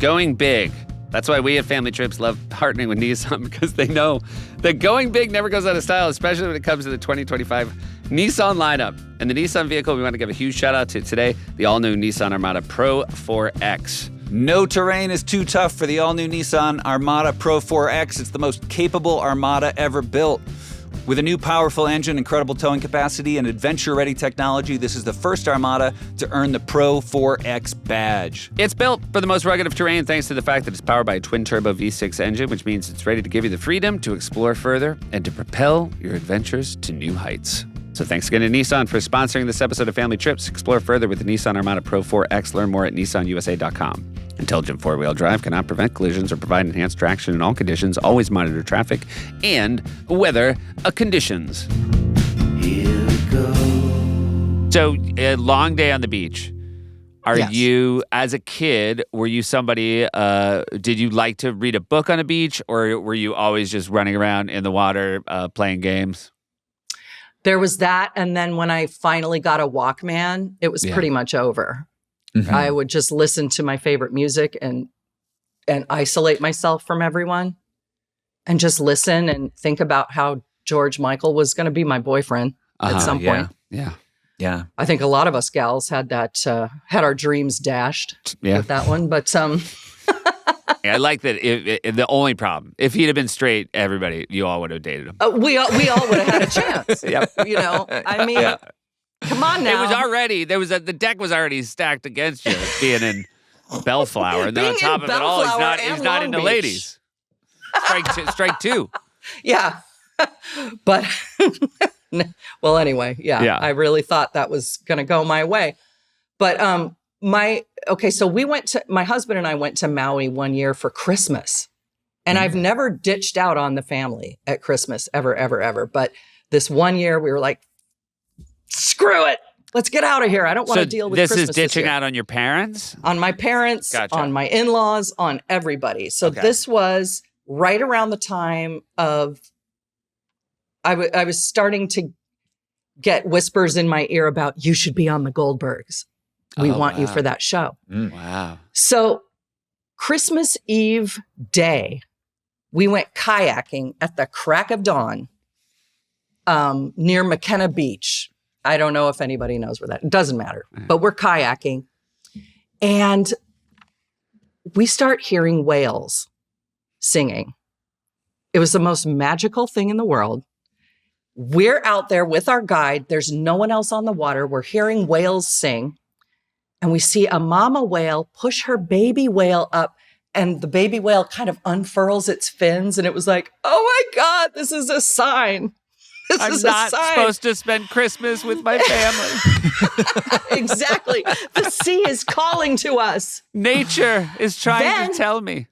Going big. That's why we at Family Trips love partnering with Nissan, because they know that going big never goes out of style, especially when it comes to the 2025 Nissan lineup. And the Nissan vehicle we want to give a huge shout out to today, the all-new Nissan Armada Pro 4X.
No terrain is too tough for the all-new Nissan Armada Pro 4X. It's the most capable Armada ever built. With a new powerful engine, incredible towing capacity, and adventure-ready technology, this is the first Armada to earn the Pro 4X badge.
It's built for the most rugged of terrain thanks to the fact that it's powered by a twin-turbo V6 engine, which means it's ready to give you the freedom to explore further and to propel your adventures to new heights. So thanks again to Nissan for sponsoring this episode of Family Trips. Explore further with the Nissan Armada Pro 4X. Learn more at nissanusa.com. Intelligent four-wheel drive cannot prevent collisions or provide enhanced traction in all conditions. Always monitor traffic and weather conditions.
Here we go.
So, a long day on the beach. Are
Yes.
you, as a kid, were you somebody, did you like to read a book on a beach, or were you always just running around in the water playing games?
There was that. And then when I finally got a Walkman, it was pretty much over.
Mm-hmm.
I would just listen to my favorite music and isolate myself from everyone and just listen and think about how George Michael was going to be my boyfriend at some point.
Yeah.
Yeah.
I think a lot of us gals had that, had our dreams dashed
Yeah.
with that one. But
I like that. The only problem, if he'd have been straight, everybody, you all would have dated him.
we all would have had a chance.
Yep.
You know, I mean, come on now.
It was already, the deck was already stacked against you being in Bellflower. And then on
Being
top
in
of it all,
Bellflower
he's
and
not
Long
into
Beach.
ladies. Strike two.
Yeah. But well, anyway,
Yeah.
I really thought that was going to go my way. But so my husband and I went to Maui one year for Christmas. And I've never ditched out on the family at Christmas ever. But this one year we were like, screw it. Let's get out of here. I don't want to deal with Christmas
this is ditching
year.
out on your parents?
On my parents,
Gotcha.
on my in-laws, on everybody. So
Okay.
this was right around the time of I was starting to get whispers in my ear about you should be on the Goldbergs. We
Oh,
want you
wow.
for that show.
Wow.
So Christmas Eve day, we went kayaking at the crack of dawn near McKenna Beach. I don't know if anybody knows where that, it doesn't matter, but we're kayaking. And we start hearing whales singing. It was the most magical thing in the world. We're out there with our guide. There's no one else on the water. We're hearing whales sing. And we see a mama whale push her baby whale up, and the baby whale kind of unfurls its fins. And it was like, oh my God, this is a sign. This
I'm
is
not
a sign.
supposed to spend Christmas with my family.
Exactly. The sea is calling to us.
Nature is trying
Then-
to tell me.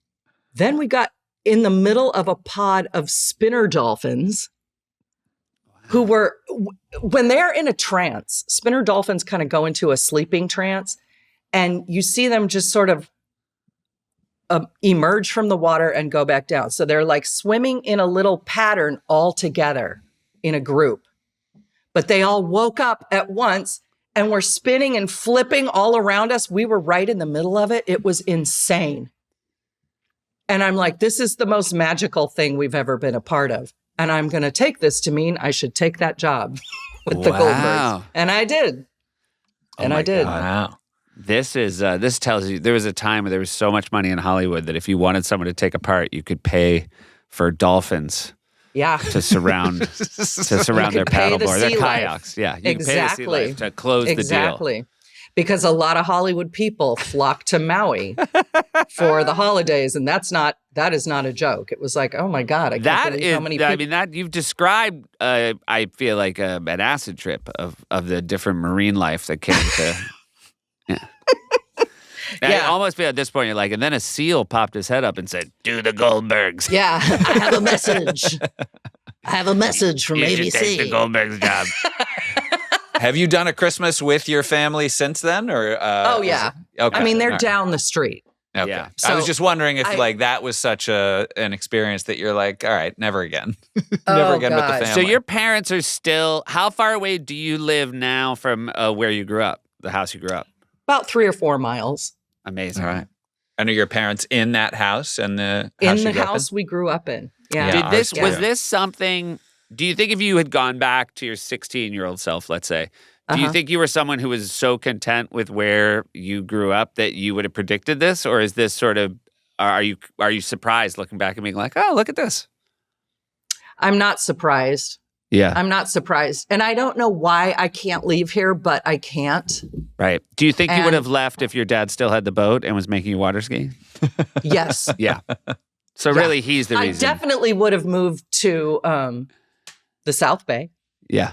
Then we got in the middle of a pod of spinner dolphins who were, when they're in a trance, spinner dolphins kind of go into a sleeping trance, and you see them just sort of emerge from the water and go back down. So they're like swimming in a little pattern all together in a group. But they all woke up at once and were spinning and flipping all around us. We were right in the middle of it. It was insane. And I'm like, this is the most magical thing we've ever been a part of. And I'm going to take this to mean I should take that job with the
Wow.
Goldbergs. And I did.
Oh my God.
Wow.
This tells you there was a time where there was so much money in Hollywood that if you wanted someone to take a part, you could pay for dolphins
Yeah.
to surround their
could pay the
paddleboard, their
sea life.
kayaks. Yeah, you can pay the sea
Exactly.
life to close the deal.
Exactly. Because a lot of Hollywood people flock to Maui for the holidays. And that is not a joke. It was like, oh my God, I can't
That
believe
is,
how many people.
I mean, that you've described. I feel like an acid trip of the different marine life that came to. I almost feel at this point, you're like, and then a seal popped his head up and said, "Do the Goldbergs."
Yeah, I have a message. I have a message from
You
ABC.
should take the Goldbergs job.
Have you done a Christmas with your family since then? Or
Oh, yeah.
Okay.
I mean, they're
All right.
down the street.
Okay.
Yeah.
I was
So
just wondering if like that was such an experience that you're like, all right, never again. Never
Oh,
again with
God.
the
So
family.
your parents are still, how far away do you live now from where you grew up, the house you grew up?
About 3 or 4 miles.
Amazing.
All right. And are your parents in that house and the
In
house you
the
grew up
house we grew up in. Yeah.
Yeah.
Was this something, do you think if you had gone back to your 16-year-old self, let's say, do you think you were someone who was so content with where you grew up that you would have predicted this? Or is this sort of, are you surprised looking back and being like, oh, look at this?
I'm not surprised.
Yeah.
I'm not surprised. And I don't know why I can't leave here, but I can't.
Right. Do you think you would
And-
have left if your dad still had the boat and was making you water ski?
Yes.
Yeah. So
Yeah.
really, he's the
I
reason.
definitely would have moved to the South Bay,
Yeah.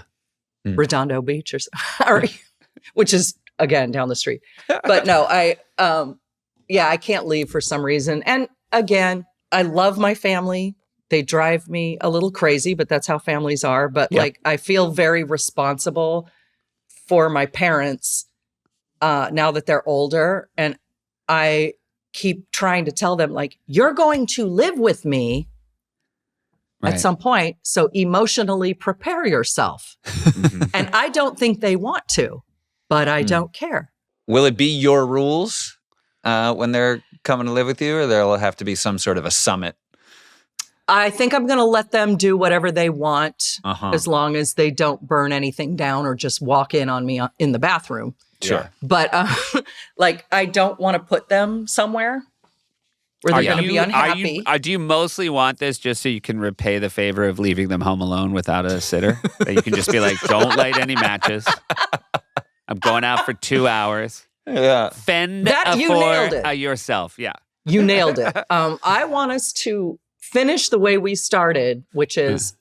Redondo Beach, or which is again down the street. But no, I can't leave for some reason. And again, I love my family. They drive me a little crazy, but that's how families are. But like, I feel very responsible for my parents now that they're older, and I keep trying to tell them, like, you're going to live with me
Right.
at some point. So emotionally prepare yourself.
Mhm.
And I don't think they want to, but I don't care.
Will it be your rules when they're coming to live with you, or there'll have to be some sort of a summit?
I think I'm going to let them do whatever they want
Uh-huh.
as long as they don't burn anything down or just walk in on me in the bathroom.
Sure.
But like, I don't want to put them somewhere where they're going to be unhappy.
Do you mostly want this just so you can repay the favor of leaving them home alone without a sitter? That you can just be like, don't light any matches. I'm going out for 2 hours.
Yeah.
Fend
That you
for
nailed it.
yourself. Yeah.
You nailed it. I want us to finish the way we started, which is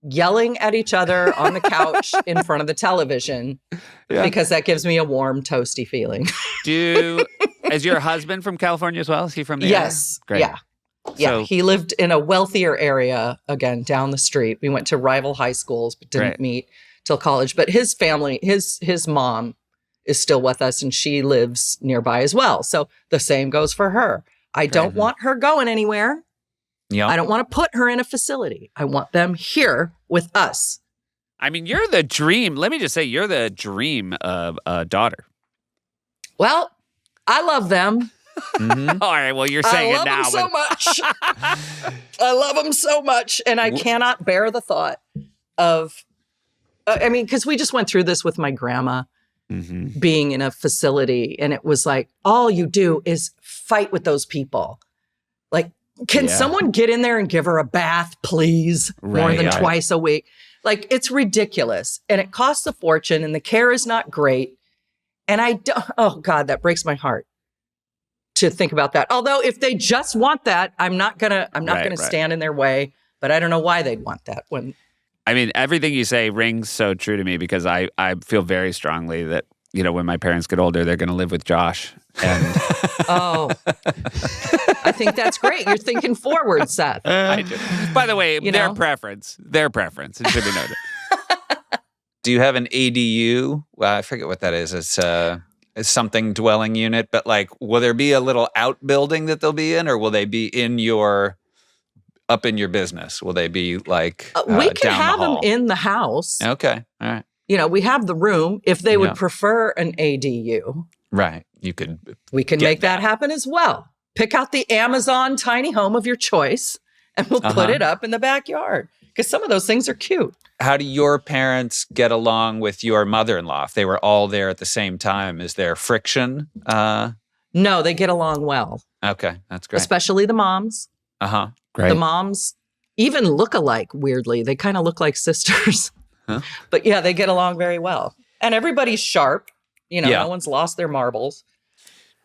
yelling at each other on the couch in front of the television, because that gives me a warm, toasty feeling.
Is your husband from California as well? Is he from the
Yes.
area? Great.
Yeah. Yeah.
So-
He lived in a wealthier area, again, down the street. We went to rival high schools, but didn't
Right.
meet till college. But his family, his mom is still with us, and she lives nearby as well. So the same goes for her. I don't want her going anywhere.
Yeah.
I don't want to put her in a facility. I want them here with us.
I mean, you're the dream. Let me just say, you're the dream of a daughter.
Well, I love them.
Mhm.
All right. Well, you're saying
I love
it now.
them so much. I love them so much. And I cannot bear the thought of, I mean, because we just went through this with my grandma
Mhm.
being in a facility. And it was like, all you do is fight with those people. Like, can
Yeah.
someone get in there and give her a bath, please? More
Right,
than
right.
twice a week. Like, it's ridiculous. And it costs a fortune, and the care is not great. And I don't, oh God, that breaks my heart to think about that. Although if they just want that, I'm not gonna
Right.
stand in their way. But I don't know why they'd want that when
I mean, everything you say rings so true to me because I feel very strongly that, you know, when my parents get older, they're going to live with Josh. And
oh, I think that's great. You're thinking forward, Seth.
by the way,
You
their
know?
preference. It should be noted.
Do you have an ADU? Well, I forget what that is. It's something dwelling unit, but like, will there be a little outbuilding that they'll be in, or will they be up in your business? Will they be like
We can
down
have
the
them
hall?
in the house.
Okay, all right,
You know, we have the room. If they would
Yeah.
prefer an ADU,
right. You could.
we can
Get
make that happen as well. Pick out the Amazon tiny home of your choice, and we'll put it up in the backyard. Because some of those things are cute.
How do your parents get along with your mother-in-law? If they were all there at the same time, is there friction?
No, they get along well,
Okay, that's great.
especially the moms.
Uh-huh.
Great.
The moms even look alike weirdly. They kind of look like sisters.
Huh?
But yeah, they get along very well. And everybody's sharp. You know,
Yeah.
no one's lost their marbles.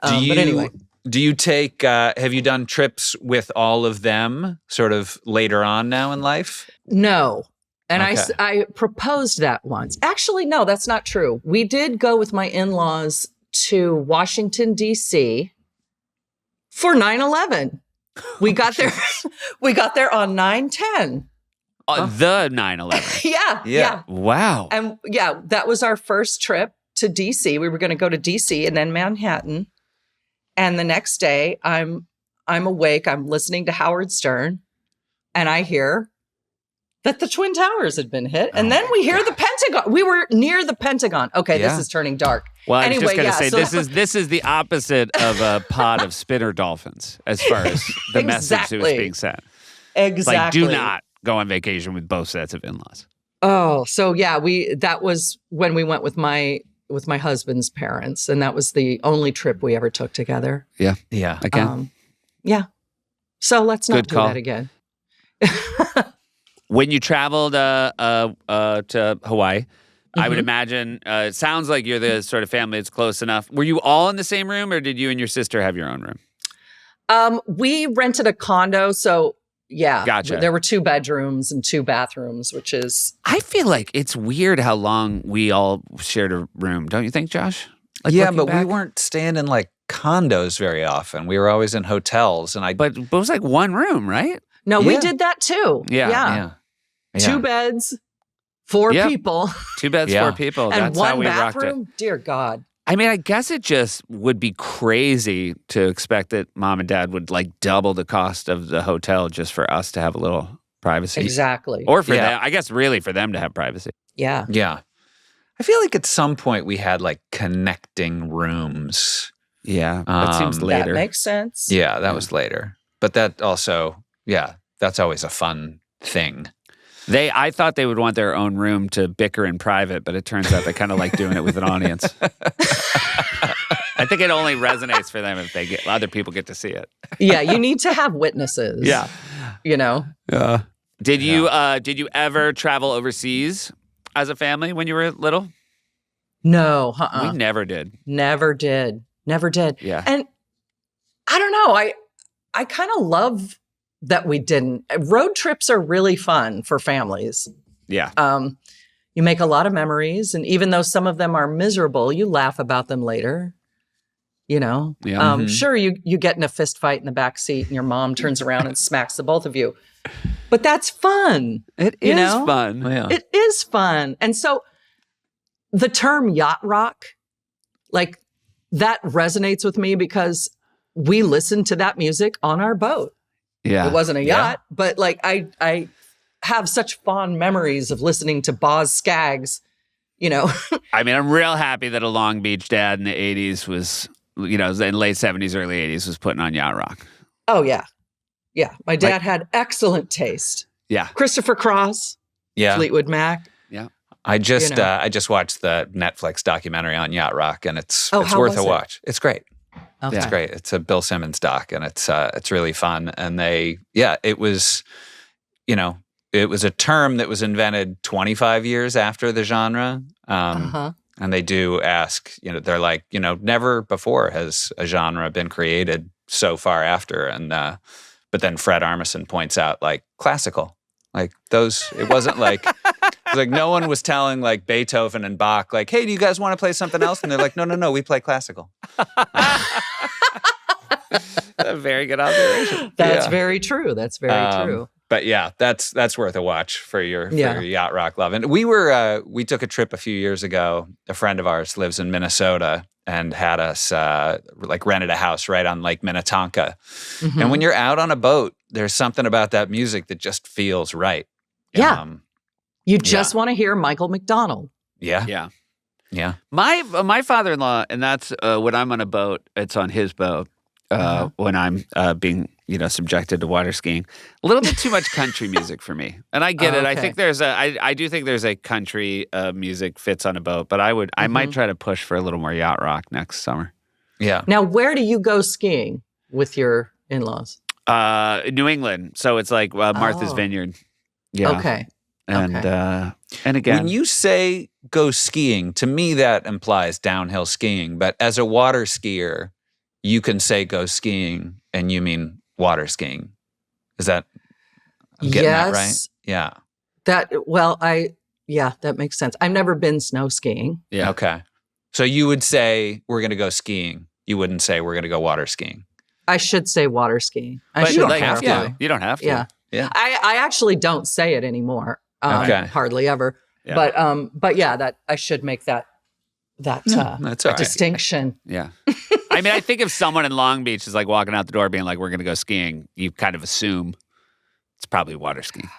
Do you,
but anyway.
do you take, have you done trips with all of them sort of later on now in life?
No. And
Okay.
I proposed that once. Actually, no, that's not true. We did go with my in-laws to Washington, D.C. for 9/11. We got there. We got there on 9/10.
The 9/11.
Yeah.
Wow.
And that was our first trip to DC. We were going to go to DC and then Manhattan. And the next day I'm awake, I'm listening to Howard Stern, and I hear that the Twin Towers had been hit. And then we hear the Pentagon. We were near the Pentagon. Okay, this is turning dark.
Well, I was just going to say, this is the opposite of a pod of spinner dolphins as far as the message that was being sent.
Exactly.
Like, do not go on vacation with both sets of in-laws.
Oh, so that was when we went with my husband's parents, and that was the only trip we ever took together.
Yeah.
Again.
So let's not do
call.
that again.
When you traveled to Hawaii, I would
Mhm.
imagine it sounds like you're the sort of family that's close enough. Were you all in the same room, or did you and your sister have your own room?
We rented a condo, so yeah.
Gotcha.
There were 2 bedrooms and 2 bathrooms, which is
I feel like it's weird how long we all shared a room. Don't you think, Josh? Like,
Yeah,
looking
but
back?
we weren't staying in like condos very often. We were always in hotels, and
But it was like one room, right?
no, we
Yeah.
did that too.
Yeah.
2 beds, 4
Yep.
people,
2 beds,
Yeah.
4 people.
and
That's how
1
we rocked it.
bathroom. Dear God.
I mean, I guess it just would be crazy to expect that mom and dad would like double the cost of the hotel just for us to have a little privacy.
Exactly.
Or for
Yeah.
them, I guess really for them to have privacy.
Yeah.
Yeah. I feel like at some point we had like connecting rooms.
Yeah. That seems
That
later.
That makes sense.
Yeah, that was later. But that also, that's always a fun thing.
I thought they would want their own room to bicker in private, but it turns out they kind of like doing it with an audience. I think it only resonates for them if other people get to see it.
Yeah, you need to have witnesses. You know?
Yeah. Did you ever travel overseas as a family when you were little?
No,
We never did.
Never did.
Yeah.
And I don't know. I kind of love that we didn't. Road trips are really fun for families.
Yeah.
You make a lot of memories, and even though some of them are miserable, you laugh about them later. You know,
Yeah.
Sure, you get in a fist fight in the back seat, and your mom turns around and smacks the both of you. But that's fun.
It
you
is
know?
fun.
Yeah.
It is fun. And so the term yacht rock, like that resonates with me because we listened to that music on our boat.
Yeah.
It wasn't a
Yeah.
yacht, but like I have such fond memories of listening to Boz Scaggs, you know.
I mean, I'm real happy that a Long Beach dad in the 80s was, in late 70s, early 80s was putting on yacht rock.
Oh yeah. Yeah. My dad had excellent taste.
Yeah.
Christopher Cross,
Yeah.
Fleetwood Mac.
I just
You know.
I just watched the Netflix documentary on yacht rock, and it's
Oh, how
worth
was
a
it?
watch. It's great.
Okay.
It's great. It's a Bill Simmons doc, and it's really fun. And it was, it was a term that was invented 25 years after the genre. And they do ask, they're like, never before has a genre been created so far after. And but then Fred Armisen points out, like, classical, like those. It wasn't like. It's like no one was telling like Beethoven and Bach, like, hey, do you guys want to play something else? And they're like, no, we play classical.
A very good observation.
That's
Yeah.
very true. That's very true.
But yeah, that's worth a watch for your
Yeah.
yacht rock love. And we took a trip a few years ago. A friend of ours lives in Minnesota and had us rented a house right on Lake Minnetonka.
Mhm.
And when you're out on a boat, there's something about that music that just feels right.
Yeah. You just want to hear Michael McDonald.
Yeah.
Yeah.
Yeah.
My father-in-law, and that's when I'm on a boat, it's on his boat. When I'm being, subjected to water skiing, a little bit too much country music for me, and I get it. I
okay.
think I do think there's a country music fits on a boat, but I might try to push for a little more yacht rock next summer.
Yeah.
Now, where do you go skiing with your in-laws?
New England, so it's like Martha's
Oh.
Vineyard. Yeah.
Okay.
And
Okay.
and again,
When you say go skiing, to me that implies downhill skiing. But as a water skier, you can say go skiing and you mean water skiing. Is that I'm getting that right?
Yes.
Yeah.
That makes sense. I've never been snow skiing.
yeah.
Okay. So you would say we're going to go skiing. You wouldn't say we're going to go water skiing.
I should say water skiing.
But
should
you don't have to.
yeah.
You don't have to.
Yeah.
Yeah.
I actually don't say it anymore.
Okay.
Hardly ever.
Yeah.
But yeah, that I should make that
That's all right.
distinction.
Yeah. I mean, I think if someone in Long Beach is like walking out the door being like, we're going to go skiing, you kind of assume it's probably water skiing.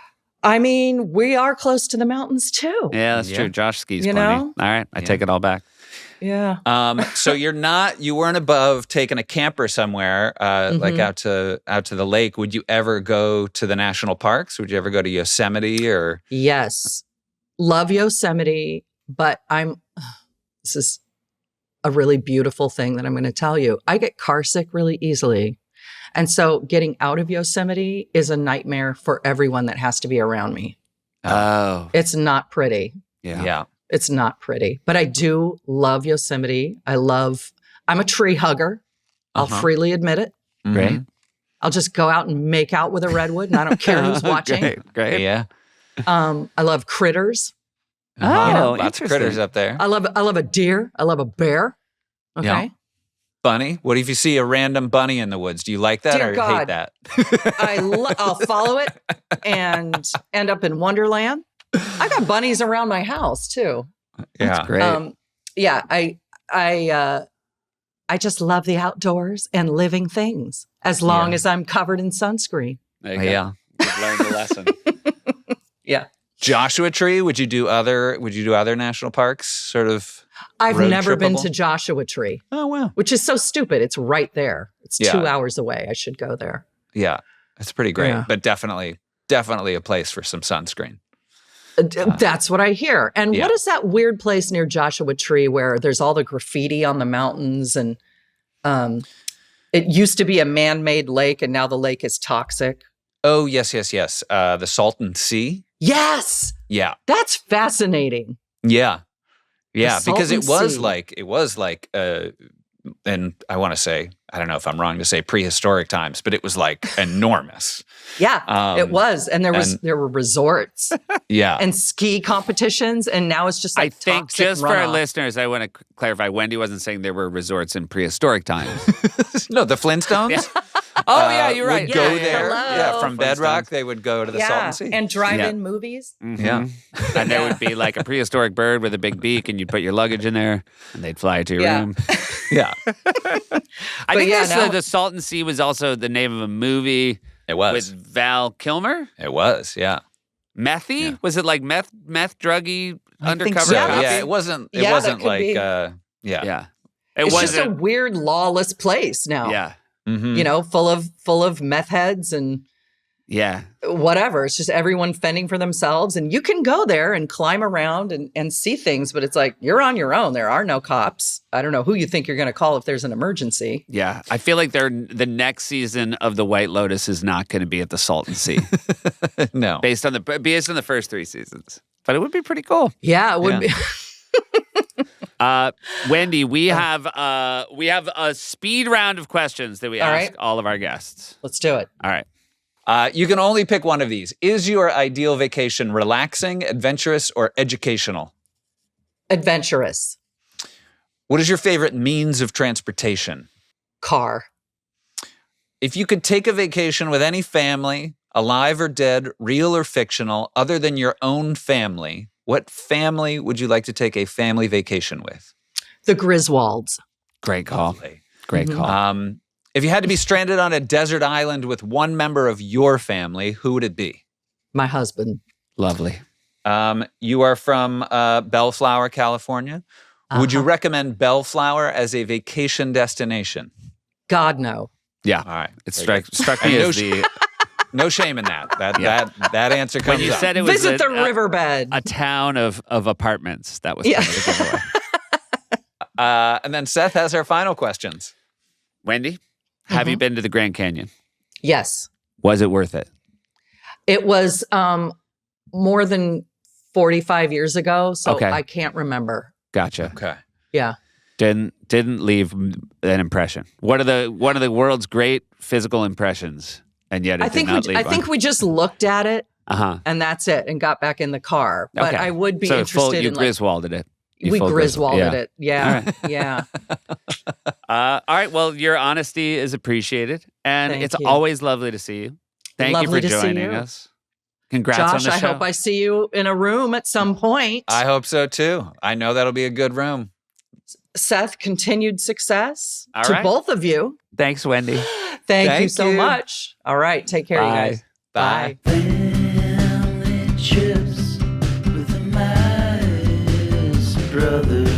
I mean, we are close to the mountains too.
Yeah, that's true. Josh skis
You
plenty.
know?
All right. I take it all back.
Yeah.
So you weren't above taking a camper somewhere, like out to the lake. Would you ever go to the national parks? Would you ever go to Yosemite or?
Yes. Love Yosemite, but this is a really beautiful thing that I'm going to tell you. I get car sick really easily. And so getting out of Yosemite is a nightmare for everyone that has to be around me.
Oh.
It's not pretty.
Yeah.
It's not pretty. But I do love Yosemite. I'm a tree hugger. I'll freely admit it.
Great.
I'll just go out and make out with a redwood and I don't care who's watching.
Great.
Yeah.
I love critters.
Oh,
lots of critters up there.
I love a deer. I love a bear. Okay.
Yeah. Bunny. What if you see a random bunny in the woods? Do you like that
Dear
or
God.
hate that?
I'll follow it and end up in Wonderland. I got bunnies around my house too.
Yeah.
Great.
Yeah. I just love the outdoors and living things as long as I'm covered in sunscreen.
There you go.
Yeah.
You've learned the lesson.
Yeah.
Joshua Tree. Would you do other national parks? Sort of.
I've
road
never been
trippable?
to Joshua Tree,
Oh wow.
which is so stupid. It's right there. It's
Yeah.
2 hours away. I should go there.
Yeah. It's pretty great,
Yeah.
but definitely a place for some sunscreen.
That's what I hear. And
Yeah.
what is that weird place near Joshua Tree where there's all the graffiti on the mountains and it used to be a man-made lake and now the lake is toxic?
Oh yes. The Salton Sea.
Yes.
Yeah.
That's fascinating.
Yeah. Yeah, because it
Salton
was like and I want to say, I don't know if I'm wrong to say prehistoric times, but it was like enormous.
Yeah, it was. And there were resorts
Yeah.
and ski competitions. And now it's just like
I think
toxic
just for our
runoff.
listeners, I want to clarify, Wendy wasn't saying there were resorts in prehistoric times.
No, the Flintstones.
Oh, yeah, you're right.
Would go
Yeah,
there.
hello.
Yeah, from Bedrock,
Flintstones.
they would go to the Salton Sea.
and drive-in movies.
Yeah.
And there would be like a prehistoric bird with a big beak, and you'd put your luggage in there, and they'd fly to your
Yeah.
room.
Yeah.
I think
yeah,
this,
now-
the Salton Sea was also the name of a movie
It was.
with Val Kilmer.
It was. Yeah.
Methy?
Yeah.
Was it like meth druggy
I think
undercover
so.
copy?
Yeah. It wasn't. It
Yeah, that
wasn't
could
like.
be.
Yeah.
Yeah.
It's just a
wasn't.
weird, lawless place now.
Yeah.
Mhm.
You know, full of meth heads and
Yeah.
whatever. It's just everyone fending for themselves. And you can go there and climb around and see things, but it's like you're on your own. There are no cops. I don't know who you think you're going to call if there's an emergency.
Yeah. I feel like the next season of The White Lotus is not going to be at the Salton Sea
No.
based on the first 3 seasons. But it would be pretty cool.
Yeah, it would
Yeah.
be.
Wendy, we have a speed round of questions that we
All
ask
right.
all of our guests.
Let's do it.
All right.
You can only pick one of these. Is your ideal vacation relaxing, adventurous, or educational?
Adventurous.
What is your favorite means of transportation?
Car.
If you could take a vacation with any family, alive or dead, real or fictional, other than your own family, what family would you like to take a family vacation with?
The Griswolds.
Great call.
Lovely.
Great call.
If you had to be stranded on a desert island with one member of your family, who would it be?
My husband.
Lovely.
You are from Bellflower, California. Would you
Uh-huh.
recommend Bellflower as a vacation destination?
God, no.
Yeah.
All right.
It
Very
struck
good.
me
And
as the
no shame in that.
Yeah.
That answer comes
when you
up.
said it was
Visit the riverbed.
a town of apartments. That was
Yeah.
kind of the giveaway.
And then Seth has our final questions.
Wendy, have you been to the Grand Canyon?
Yes.
Was it worth it?
It was more than 45 years ago, so
Okay.
I can't remember.
Gotcha.
Okay.
Yeah.
Didn't leave an impression. One of the world's great physical impressions, and yet it
I
did
think
not leave.
I think we just looked at it
Uh huh.
and that's it and got back in the car. But
Okay.
I would be
so
interested
you
in like,
Griswolded it. You
we
full
Griswolded
yeah.
it. Yeah. Yeah.
All right. Well, your honesty is appreciated, and
Thank
it's
you.
always lovely to see you. Thank
Lovely
you
to
for
see
joining
you.
us. Congrats
Josh,
on the show.
I hope I see you in a room at some point.
I hope so too. I know that'll be a good room.
Seth, continued success
All
to
right.
both of you.
Thanks, Wendy.
Thank you
Thank
so
you.
much. All right. Take care, you
Bye.
guys.
Bye.
Family trips with the Meyers brothers.